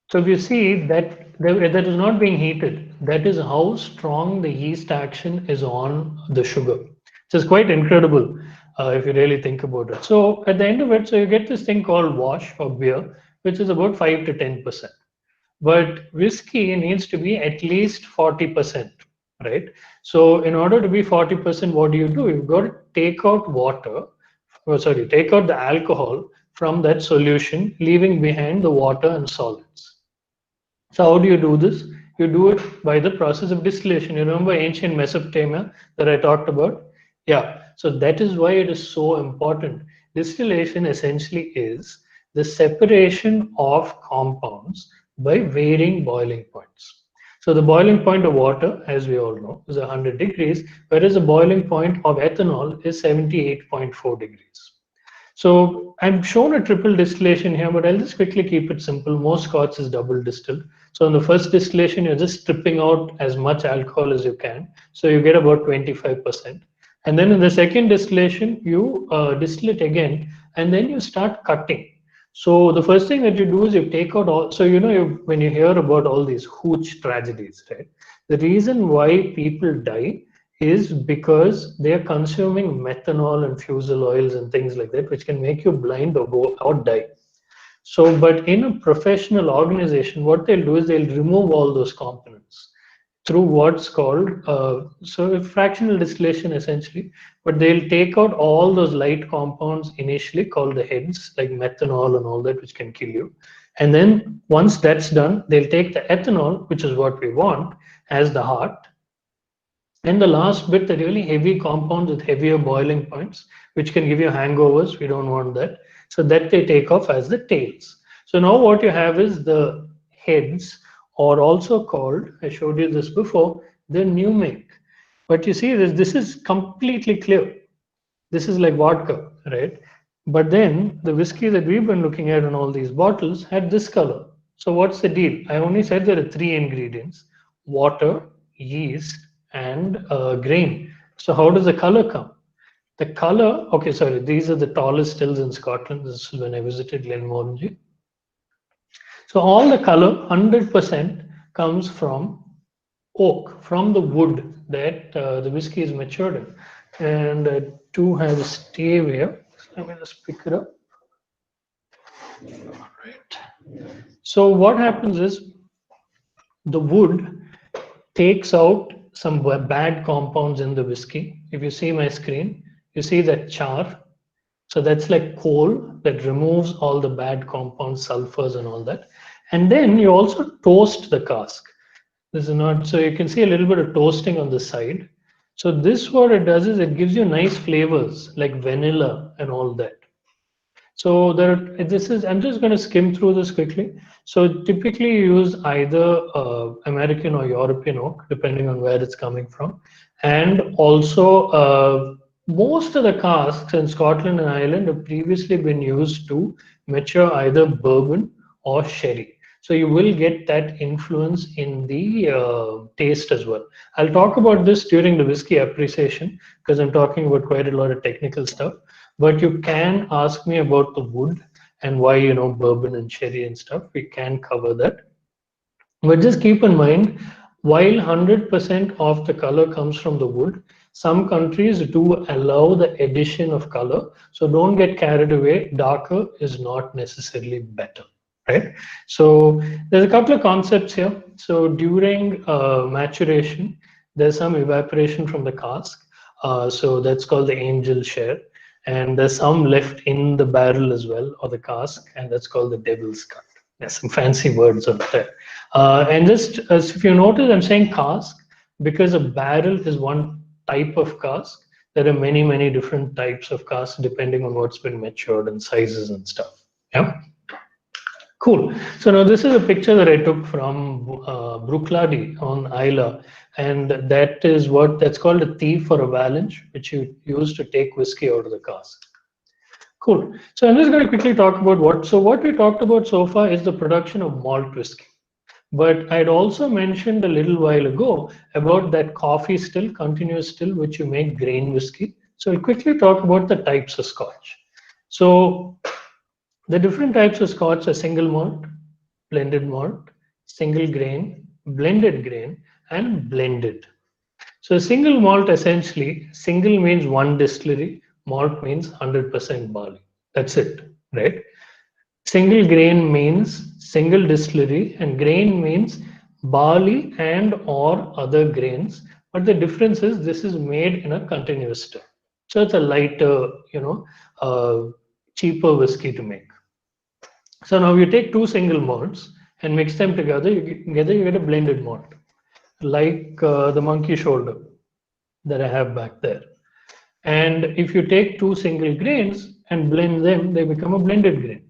So if you see that is not being heated, that is how strong the yeast action is on the sugar. Which is quite incredible if you really think about it. So at the end of it, so you get this thing called wash or beer, which is about 5 to 10%. But whiskey needs to be at least 40%, right? So in order to be 40%, what do? You've got to take out take out the alcohol from that solution, leaving behind the water and solids. So how do you do this? You do it by the process of distillation. You remember ancient Mesopotamia that I talked about? Yeah. So that is why it is so important. Distillation essentially is the separation of compounds by varying boiling points. So the boiling point of water, as we all know, is 100 degrees, whereas the boiling point of ethanol is 78.4 degrees. So I'm shown a triple distillation here, but I'll just quickly keep it simple. Most scotch is double distilled. So in the first distillation, you're just stripping out as much alcohol as you can. So you get about 25%. And then in the second distillation, you distill it again, and then you start cutting. So the first thing that you do is you take out all, so when you hear about all these hooch tragedies, right? The reason why people die is because they are consuming methanol and fusel oils and things like that, which can make you blind or die. So, but in a professional organization, what they'll do is they'll remove all those components through what's called fractional distillation essentially, but they'll take out all those light compounds initially called the heads, like methanol and all that, which can kill you. And then once that's done, they'll take the ethanol, which is what we want, as the heart. And the last bit, the really heavy compounds with heavier boiling points, which can give you hangovers. We don't want that. So that they take off as the tails. So now what you have is the heads, or also called, I showed you this before, the pneumic. But you see this is completely clear. This is like vodka, right? But then the whiskey that we've been looking at in all these bottles had this color. So what's the deal? I only said there are 3 ingredients: water, yeast, and grain. So how does the color come? The color, okay, sorry, these are the tallest hills in Scotland. This is when I visited Glenmorangie. So all the color, 100%, comes from oak, from the wood that the whiskey is matured in. And I do have a stave here. Let me just pick it up. All right. So what happens is the wood takes out some bad compounds in the whiskey. If you see my screen, you see that char. So that's like coal that removes all the bad compounds, sulfurs and all that. And then you also toast the cask. This is not, so you can see a little bit of toasting on the side. So this, what it does is it gives you nice flavors like vanilla and all that. So I'm just going to skim through this quickly. So typically you use either American or European oak, depending on where it's coming from. And also most of the casks in Scotland and Ireland have previously been used to mature either bourbon or sherry. So you will get that influence in the taste as well. I'll talk about this during the whiskey appreciation because I'm talking about quite a lot of technical stuff. But you can ask me about the wood and why, bourbon and sherry and stuff. We can cover that. But just keep in mind, while 100% of the color comes from the wood, some countries do allow the addition of color. So don't get carried away. Darker is not necessarily better, right? So there's a couple of concepts here. So during maturation, there's some evaporation from the cask. So that's called the angel share. And there's some left in the barrel as well, or the cask, and that's called the devil's cut. There's some fancy words on there. And just as if you notice, I'm saying cask because a barrel is one type of cask. There are many, many different types of casks depending on what's been matured and sizes and stuff. Yeah. Cool. So now this is a picture that I took from Bruichladdich on Isla, and that's called a thief or a valanche, which you use to take whiskey out of the cask. Cool. So I'm just going to quickly talk about what we talked about so far is the production of malt whiskey. But I'd also mentioned a little while ago about that coffee still, continuous still, which you make grain whiskey. So I'll quickly talk about the types of scotch. So the different types of scotch are single malt, blended malt, single grain, blended grain, and blended. So single malt, essentially, single means one distillery, malt means 100% barley. That's it, right? Single grain means single distillery, and grain means barley and or other grains. But the difference is this is made in a continuous still. So it's a lighter, cheaper whiskey to make. So now you take two single malts and mix them together, you get a blended malt, like the monkey shoulder that I have back there. And if you take two single grains and blend them, they become a blended grain.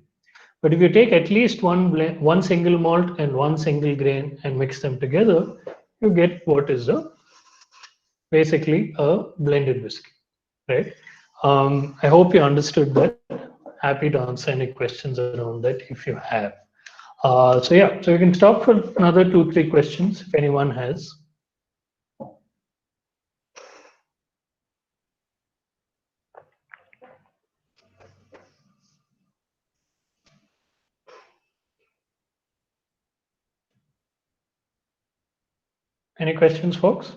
But if you take at least one single malt and one single grain and mix them together, you get what is basically a blended whiskey, right? I hope you understood that. Happy to answer any questions around that if you have. So yeah, so you can stop for another 2-3 questions if anyone has. Any questions, folks?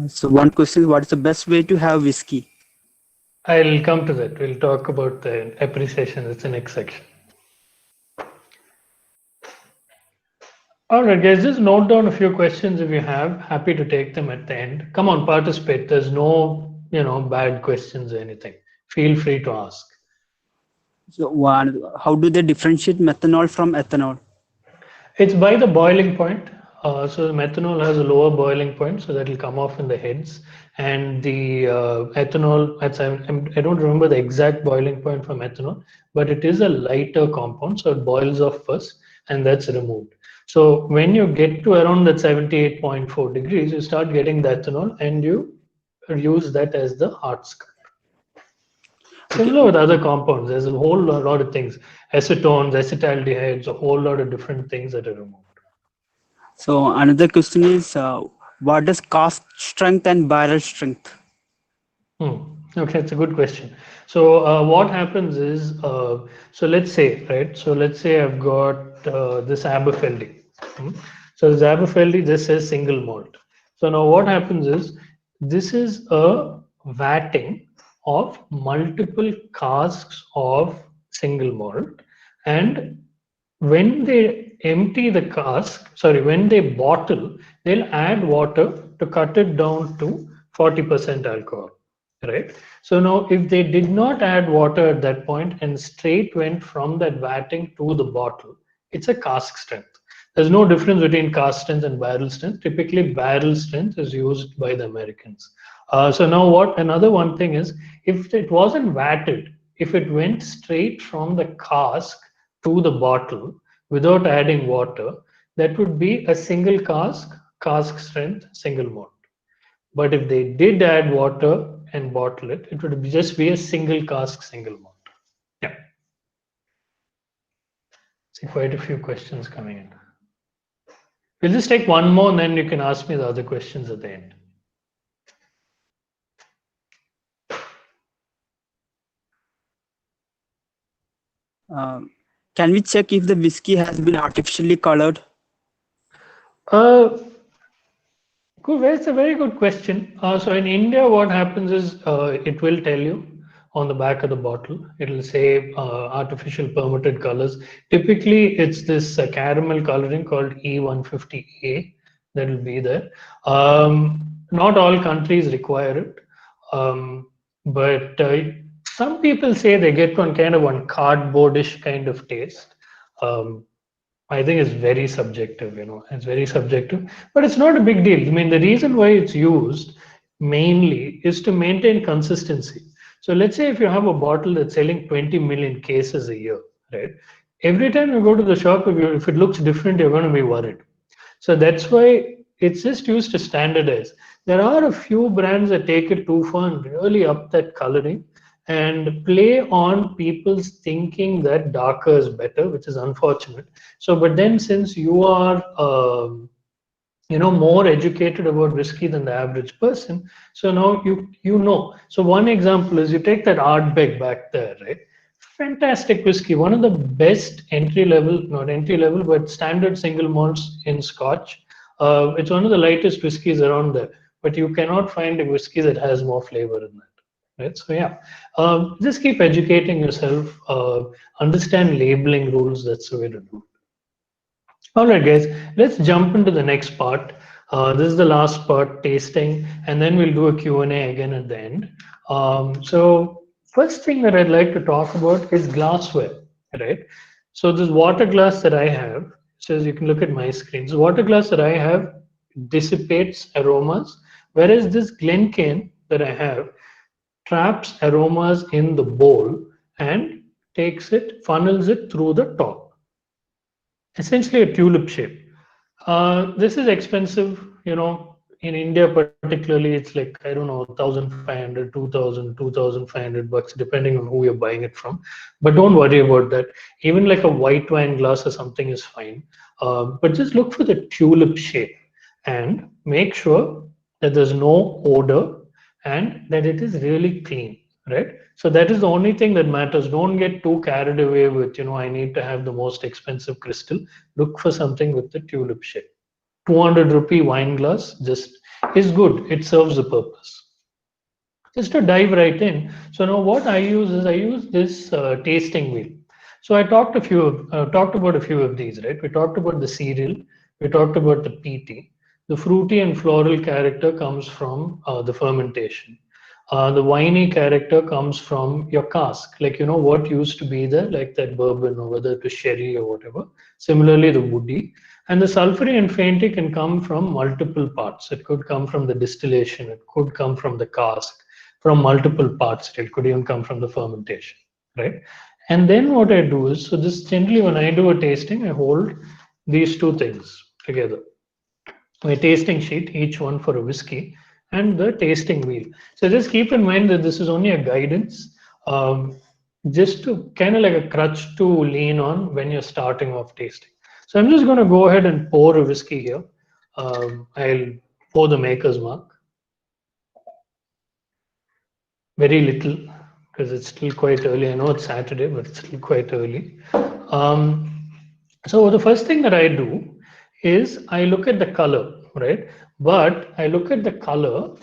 So one question is, what is the best way to have whiskey? I'll come to that. We'll talk about the appreciation. It's the next section. All right, guys, just note down a few questions if you have. Happy to take them at the end. Come on, participate. There's no, bad questions or anything. Feel free to ask. So how do they differentiate methanol from ethanol? It's by the boiling point. So the methanol has a lower boiling point, so that will come off in the heads. And the ethanol, I don't remember the exact boiling point for methanol, but it is a lighter compound, so it boils off first, and that's removed. So when you get to around that 78.4 degrees, you start getting the ethanol, and you use that as the hard scotch. Similar with other compounds, there's a whole lot of things, acetones, acetaldehydes, a whole lot of different things that are removed. So another question is, what does cask strength and barrel strength? Okay, it's a good question. So what happens is, so let's say I've got this Aberfeldy. So this Aberfeldy, this says single malt. So now what happens is, this is a vatting of multiple casks of single malt, and when they empty the cask, when they bottle, they'll add water to cut it down to 40% alcohol, right? So now if they did not add water at that point and straight went from that vatting to the bottle, it's a cask strength. There's no difference between cask strength and barrel strength. Typically barrel strength is used by the Americans. So now another one thing is, if it wasn't vatted, if it went straight from the cask to the bottle without adding water, that would be a single cask strength, single malt. But if they did add water and bottle it, it would just be a single cask, single malt. Yeah. See quite a few questions coming in. We'll just take one more and then you can ask me the other questions at the end. Can we check if the whiskey has been artificially colored? Good. It's a very good question. So in India, what happens is it will tell you on the back of the bottle. It will say artificial permitted colors. Typically, it's this caramel coloring called E150A that will be there. Not all countries require it. but some people say they get one kind of one cardboardish kind of taste. I think it's very subjective, it's very subjective, but it's not a big deal. I mean, the reason why it's used mainly is to maintain consistency. So let's say if you have a bottle that's selling 20 million cases a year, right? Every time you go to the shop, if it looks different, you're going to be worried. So that's why it's just used to standardize. There are a few brands that take it too far and really up that coloring and play on people's thinking that darker is better, which is unfortunate. So, but then since you are, more educated about whiskey than the average person, so now you know. So one example is you take that Ardbeg back there, right? Fantastic whiskey, one of the best entry level, not entry level, but standard single malts in Scotch. It's one of the lightest whiskies around there, but you cannot find a whiskey that has more flavor in that. Right, so yeah, just keep educating yourself, understand labeling rules. That's the way to do it. All right, guys, let's jump into the next part. This is the last part, tasting, and then we'll do a Q&A again at the end. So first thing that I'd like to talk about is glassware, right? So this water glass that I have, so as you can look at my screen, this water glass that I have dissipates aromas, whereas this Glencairn that I have traps aromas in the bowl and funnels it through the top. Essentially a tulip shape. This is expensive, in India particularly, it's like, I don't know, 1,500, 2,000, 2,500 bucks, depending on who you're buying it from. But don't worry about that. Even like a white wine glass or something is fine. But just look for the tulip shape and make sure that there's no odor and that it is really clean, right? So that is the only thing that matters. Don't get too carried away with, I need to have the most expensive crystal. Look for something with the tulip shape. 200 rupee wine glass just is good. It serves the purpose. Just to dive right in. So now what I use this tasting wheel. So I talked about a few of these, right? We talked about the cereal. We talked about the PT. The fruity and floral character comes from the fermentation. The winey character comes from your cask, like what used to be there, like that bourbon or whether it was sherry or whatever. Similarly, the woody. And the sulfury and fainty can come from multiple parts. It could come from the distillation. It could come from the cask, from multiple parts. It could even come from the fermentation, right? And then what I do is, so this generally when I do a tasting, I hold these two things together. My tasting sheet, each one for a whiskey, and the tasting wheel. So just keep in mind that this is only a guidance, just to kind of like a crutch to lean on when you're starting off tasting. So I'm just going to go ahead and pour a whiskey here. I'll pour the maker's mark. Very little, because it's still quite early. I know it's Saturday, but it's still quite early. So the first thing that I do is I look at the color, right? But I look at the color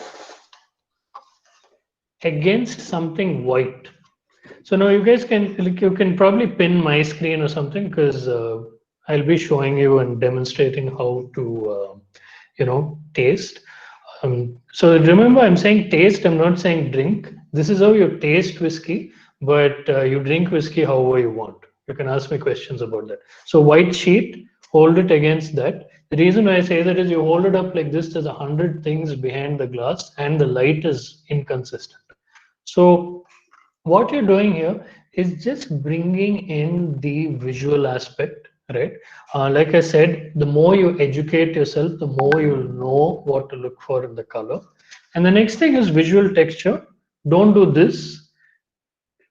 against something white. So now you guys can probably pin my screen or something, because I'll be showing you and demonstrating how to taste. So remember, I'm saying taste, I'm not saying drink. This is how you taste whiskey, but you drink whiskey however you want. You can ask me questions about that. So white sheet, hold it against that. The reason why I say that is you hold it up like this, there's 100 things behind the glass and the light is inconsistent. So what you're doing here is just bringing in the visual aspect, right? Like I said, the more you educate yourself, the more you'll know what to look for in the color. And the next thing is visual texture. Don't do this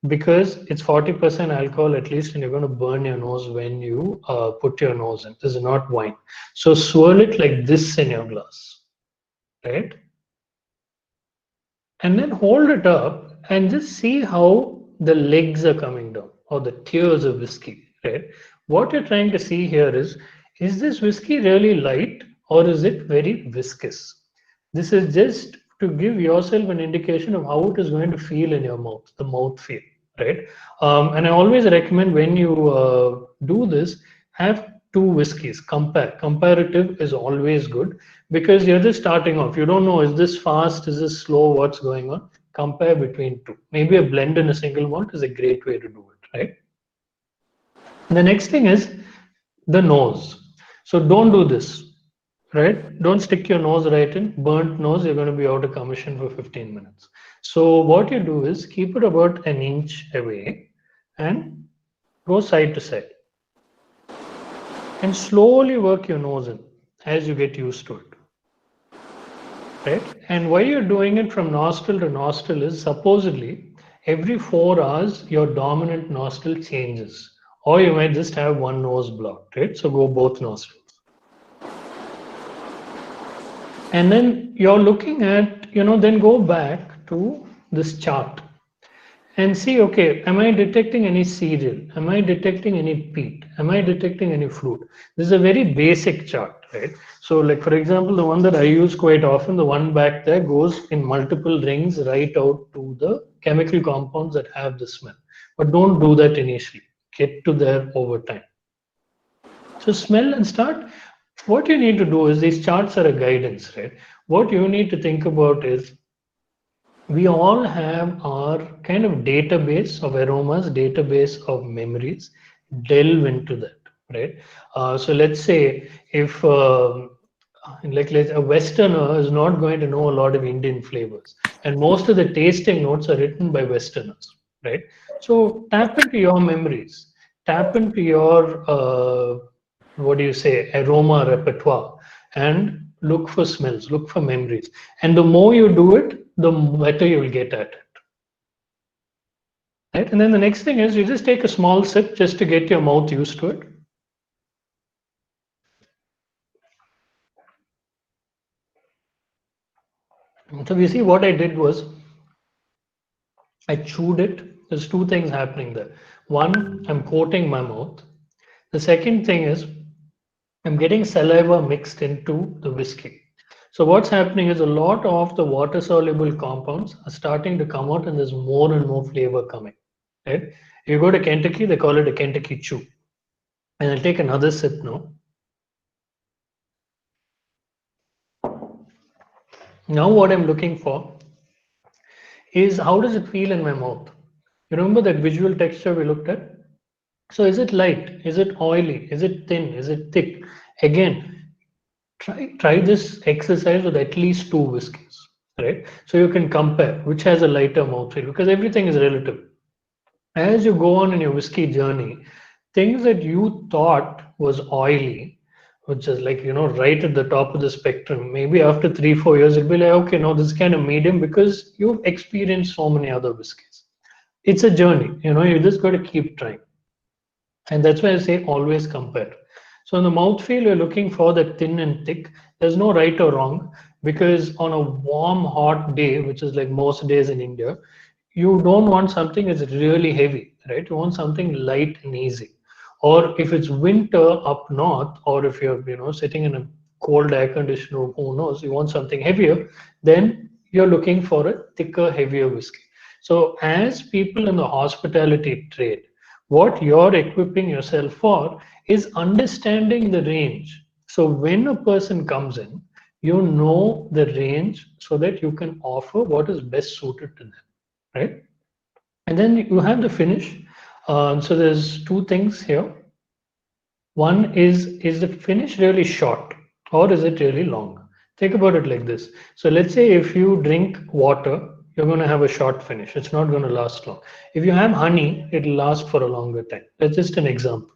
because it's 40% alcohol at least, and you're going to burn your nose when you put your nose in. This is not wine. So swirl it like this in your glass, right? And then hold it up and just see how the legs are coming down, or the tiers of whiskey, right? What you're trying to see here is this whiskey really light or is it very viscous? This is just to give yourself an indication of how it is going to feel in your mouth, the mouth feel, right? And I always recommend when you do this, have two whiskeys, comparative is always good, because you're just starting off. You don't know, is this fast, is this slow, what's going on? compare between two. Maybe a blend in a single malt is a great way to do it, right? And the next thing is the nose. So don't do this, right? Don't stick your nose right in. Burnt nose, you're going to be out of commission for 15 minutes. So what you do is keep it about an inch away and go side to side. And slowly work your nose in as you get used to it. Right? And why you're doing it from nostril to nostril is supposedly every 4 hours your dominant nostril changes, or you might just have one nose blocked, right? So go both nostrils. And then you're looking at, then go back to this chart and see, okay, am I detecting any cereal? Am I detecting any peat? Am I detecting any fluid? This is a very basic chart, right? So like, for example, the one that I use quite often, the one back there goes in multiple rings right out to the chemical compounds that have the smell. But don't do that initially. Get to there over time. So smell and start. What you need to do is, these charts are a guidance, right? What you need to think about is, we all have our kind of database of aromas, database of memories. Delve into that, right? So let's say if a Westerner is not going to know a lot of Indian flavors, and most of the tasting notes are written by Westerners, right? So tap into your memories, tap into your aroma repertoire, and look for smells, look for memories. And the more you do it, the better you will get at it. Right? And then the next thing is, you just take a small sip just to get your mouth used to it. So you see, what I did was, I chewed it. There's two things happening there. One, I'm coating my mouth. The second thing is, I'm getting saliva mixed into the whiskey. So what's happening is, a lot of the water soluble compounds are starting to come out, and there's more and more flavor coming. Right? If you go to Kentucky, they call it a Kentucky chew. And I'll take another sip now. Now what I'm looking for is, how does it feel in my mouth? You remember that visual texture we looked at? So is it light? Is it oily? Is it thin? Is it thick? Again, try this exercise with at least 2 whiskeys, right? So you can compare which has a lighter mouthfeel, because everything is relative. As you go on in your whiskey journey, things that you thought was oily, which is like, right at the top of the spectrum, maybe after 3-4 years, it'll be like, okay, no, this is kind of medium, because you've experienced so many other whiskeys. It's a journey, you just got to keep trying. And that's why I say always compare. So in the mouthfeel, you're looking for the thin and thick. There's no right or wrong, because on a warm, hot day, which is like most days in India, you don't want something that's really heavy, right? You want something light and easy. Or if it's winter up north, or if you're sitting in a cold air-conditioned room, who knows, you want something heavier, then you're looking for a thicker, heavier whiskey. So as people in the hospitality trade, what you're equipping yourself for is understanding the range. So when a person comes in, you know the range, so that you can offer what is best suited to them, right? And then you have the finish. So there's 2 things here. One is the finish really short, or is it really long? Think about it like this. So let's say if you drink water, you're going to have a short finish. It's not going to last long. If you have honey, it'll last for a longer time. That's just an example.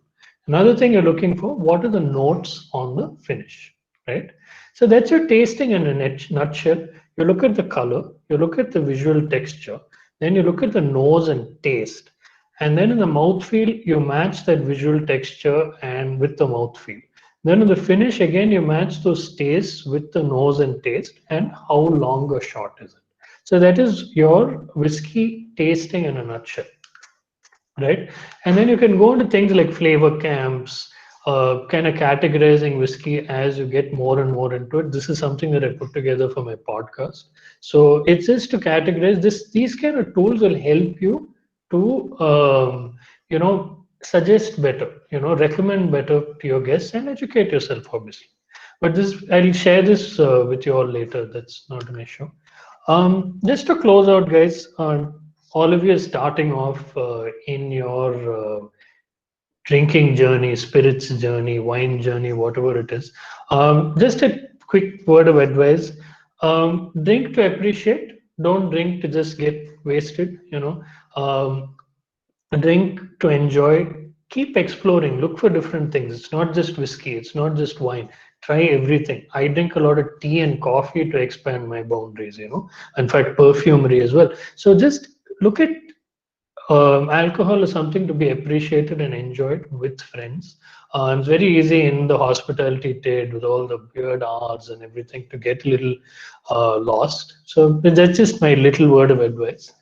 Another thing you're looking for, what are the notes on the finish, right? So that's your tasting in a nutshell. You look at the color, you look at the visual texture, then you look at the nose and taste. And then in the mouthfeel, you match that visual texture and with the mouthfeel. Then in the finish, again, you match those tastes with the nose and taste, and how long or short is it. So that is your whiskey tasting in a nutshell, right? And then you can go into things like flavor camps, kind of categorizing whiskey as you get more and more into it. This is something that I put together for my podcast. So it's just to categorize this. These kind of tools will help you to, suggest better, recommend better to your guests, and educate yourself, obviously. But this, I'll share this with you all later. That's not an issue. Just to close out, guys, all of you are starting off in your drinking journey, spirits journey, wine journey, whatever it is. Just a quick word of advice: drink to appreciate. Don't drink to just get wasted. Drink to enjoy. Keep exploring. Look for different things. It's not just whiskey. It's not just wine. Try everything. I drink a lot of tea and coffee to expand my boundaries. In fact, perfumery as well. So just look at alcohol is something to be appreciated and enjoyed with friends. It's very easy in the hospitality trade with all the weird hours and everything to get a little lost. So that's just my little word of advice.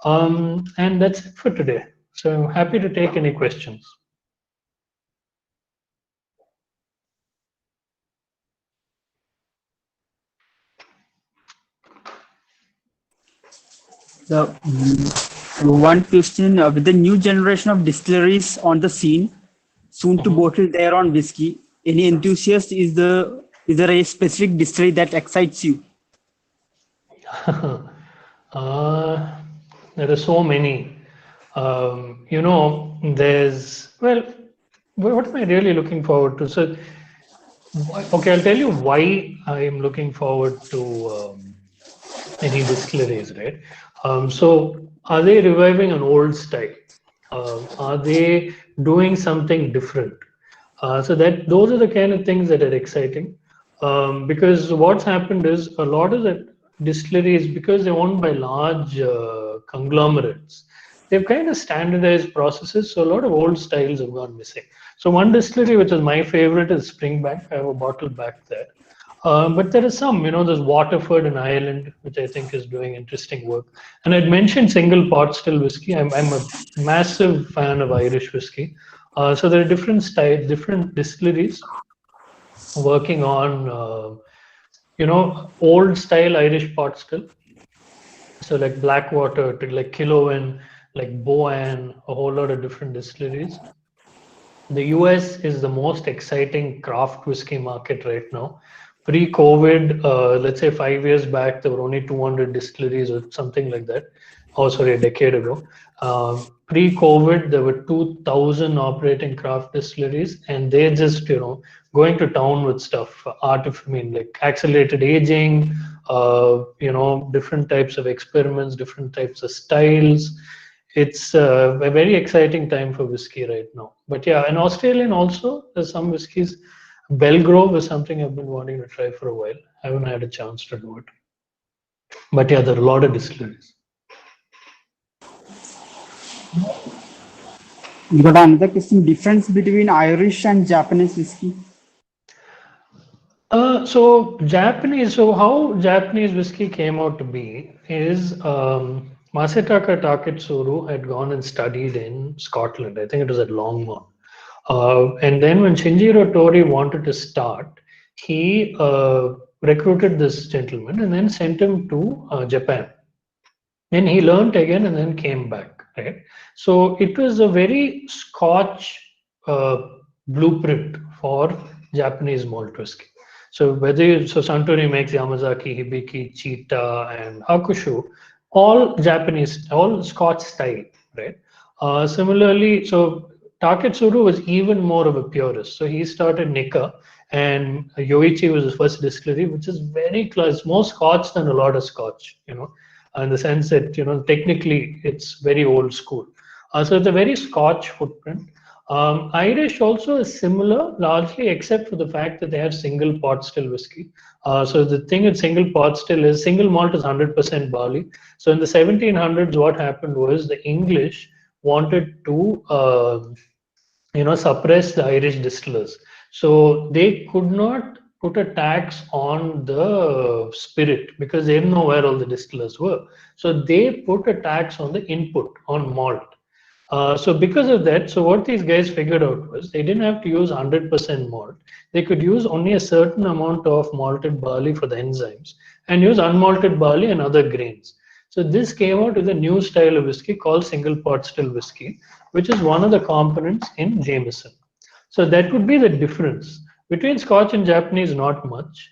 And that's it for today. So happy to take any questions. The one question, with the new generation of distilleries on the scene, soon to bottle their own whiskey, any enthusiast, is there a specific distillery that excites you? There are so many. There's, well, what am I really looking forward to? So, okay, I'll tell you why I am looking forward to any distilleries, right? So, are they reviving an old style? Are they doing something different? So that those are the kind of things that are exciting, because what's happened is a lot of the distilleries, because they're owned by large conglomerates, they've kind of standardized processes. So a lot of old styles have gone missing. So one distillery which is my favorite is Springbank. I have a bottle back there. But there are some, there's Waterford in Ireland, which I think is doing interesting work. And I'd mentioned single pot still whiskey. I'm a massive fan of Irish whiskey. So there are different styles, different distilleries working on, old style Irish pot still. So like Blackwater, to like Killowen, like Boan, a whole lot of different distilleries. The US is the most exciting craft whiskey market right now. Pre-COVID, let's say 5 years back, there were only 200 distilleries or something like that. Oh, sorry, a decade ago. Pre-COVID, there were 2,000 operating craft distilleries, and they're just, going to town with stuff. Like accelerated aging, different types of experiments, different types of styles. It's a very exciting time for whiskey right now. But yeah, in Australian also, there's some whiskeys. Belgrove is something I've been wanting to try for a while. I haven't had a chance to do it. But yeah, there are a lot of distilleries. You got another question, difference between Irish and Japanese whiskey? So how Japanese whiskey came out to be is Masataka Taketsuru had gone and studied in Scotland. I think it was at Longmont. And then when Shinjiro Tori wanted to start, he recruited this gentleman and then sent him to Japan. Then he learned again and then came back, right? So it was a very Scotch blueprint for Japanese malt whiskey. So Suntory makes Yamazaki, Hibiki, Cheetah, and Hakushu, all Japanese, all Scotch style, right? Similarly, so Taketsuru was even more of a purist. So he started Nikka, and Yoichi was his first distillery, which is very close, more Scotch than a lot of Scotch, in the sense that, technically it's very old school. So it's a very Scotch footprint. Irish also is similar, largely, except for the fact that they have single pot still whiskey. So the thing with single pot still is single malt is 100% barley. So in the 1700s, what happened was the English wanted to, suppress the Irish distillers. So they could not put a tax on the spirit because they didn't know where all the distillers were. So they put a tax on the input, on malt. So because of that, so what these guys figured out was they didn't have to use 100% malt. They could use only a certain amount of malted barley for the enzymes and use unmalted barley and other grains. So this came out with a new style of whiskey called single pot still whiskey, which is one of the components in Jameson. So that would be the difference. Between Scotch and Japanese, not much.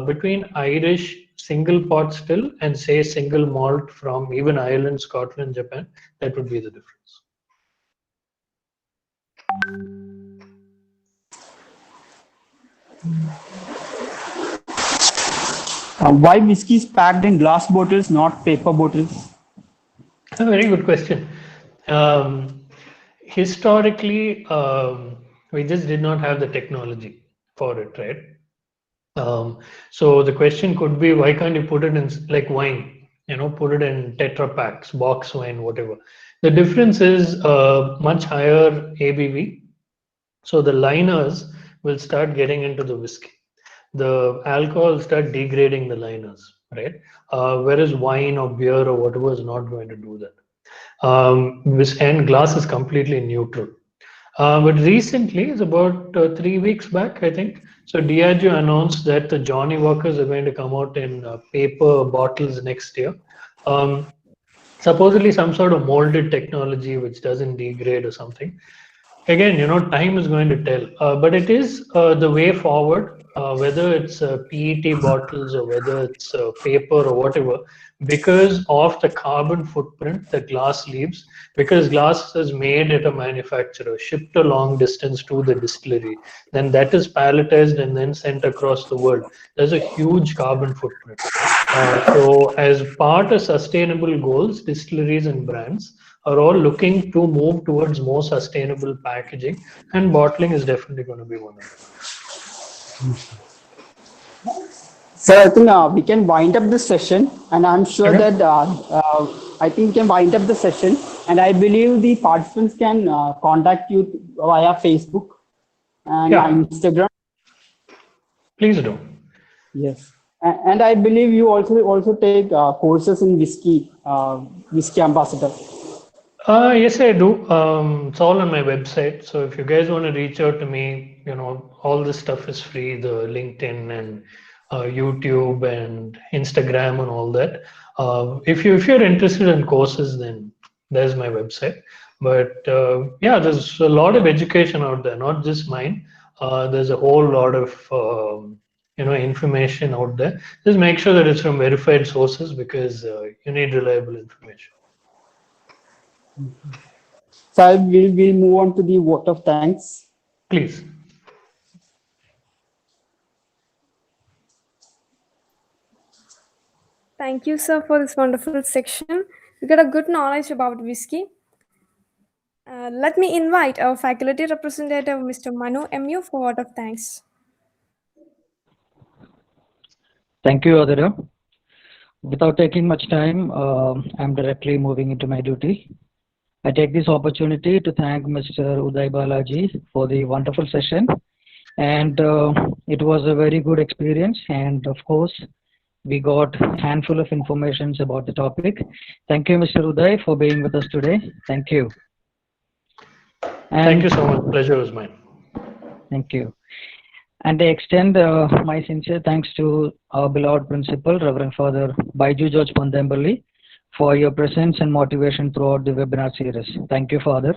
Between Irish single pot still and say single malt from even Ireland, Scotland, Japan, that would be the difference. Why whiskey is packed in glass bottles, not paper bottles? A very good question. Historically, we just did not have the technology for it, right? So the question could be, why can't you put it in like wine? Put it in Tetra packs, box wine, whatever. The difference is much higher ABV. So the liners will start getting into the whiskey. The alcohol will start degrading the liners, right? Whereas wine or beer or whatever is not going to do that. And glass is completely neutral. But recently, it's about 3 weeks back, I think. So Diageo announced that the Johnny Walkers are going to come out in paper bottles next year. Supposedly some sort of molded technology which doesn't degrade or something. Again, time is going to tell. But it is the way forward, whether it's PET bottles or whether it's paper or whatever, because of the carbon footprint that glass leaves, because glass is made at a manufacturer, shipped a long distance to the distillery, then that is palletized and then sent across the world. There's a huge carbon footprint. So as part of sustainable goals, distilleries and brands are all looking to move towards more sustainable packaging, and bottling is definitely going to be one of them. So I think we can wind up this session, and I'm sure that I think we can wind up the session, and I believe the participants can contact you via Facebook and Instagram. Please do. Yes, and I believe you also take courses in whiskey ambassador. Yes, I do. It's all on my website. So if you guys want to reach out to me, all this stuff is free. The LinkedIn and YouTube and Instagram and all that. If you're interested in courses, then there's my website. But there's a lot of education out there, not just mine. There's a whole lot of information out there. Just make sure that it's from verified sources, because you need reliable information. So we'll move on to the vote of thanks. Please. Thank you, sir, for this wonderful section. We got a good knowledge about whiskey. Let me invite our faculty representative, Mr. Manu MU, for vote of thanks. Thank you, Adira. Without taking much time, I'm directly moving into my duty. I take this opportunity to thank Mr. Uday Balaji for the wonderful session. And it was a very good experience. And of course, we got a handful of information about the topic. Thank you, Mr. Uday, for being with us today. Thank you. Thank you so much. Pleasure was mine. Thank you. And I extend my sincere thanks to our beloved principal, Reverend Father Baiju George Pandembali, for your presence and motivation throughout the webinar series. Thank you, Father.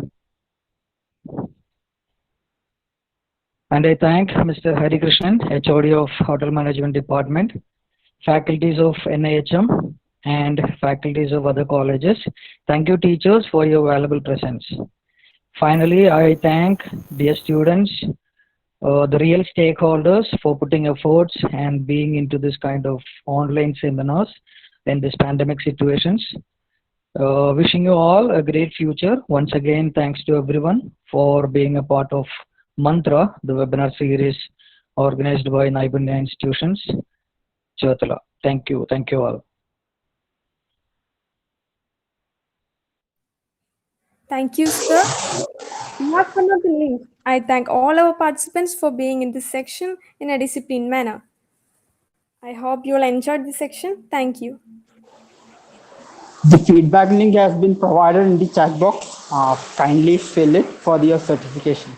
And I thank Mr. Hari Krishnan, HOD of Hotel Management Department, faculties of NIHM, and faculties of other colleges. Thank you, teachers, for your valuable presence. Finally, I thank dear students, the real stakeholders, for putting efforts and being into this kind of online seminars in this pandemic situations. Wishing you all a great future. Once again, thanks to everyone for being a part of Mantra, the webinar series organized by Naipunya Institutions, Cherthala. Thank you. Thank you all. Thank you, sir. Last but not the least, I thank all our participants for being in this section in a disciplined manner. I hope you all enjoyed this section. Thank you. The feedback link has been provided in the chat box. Kindly fill it for your certification.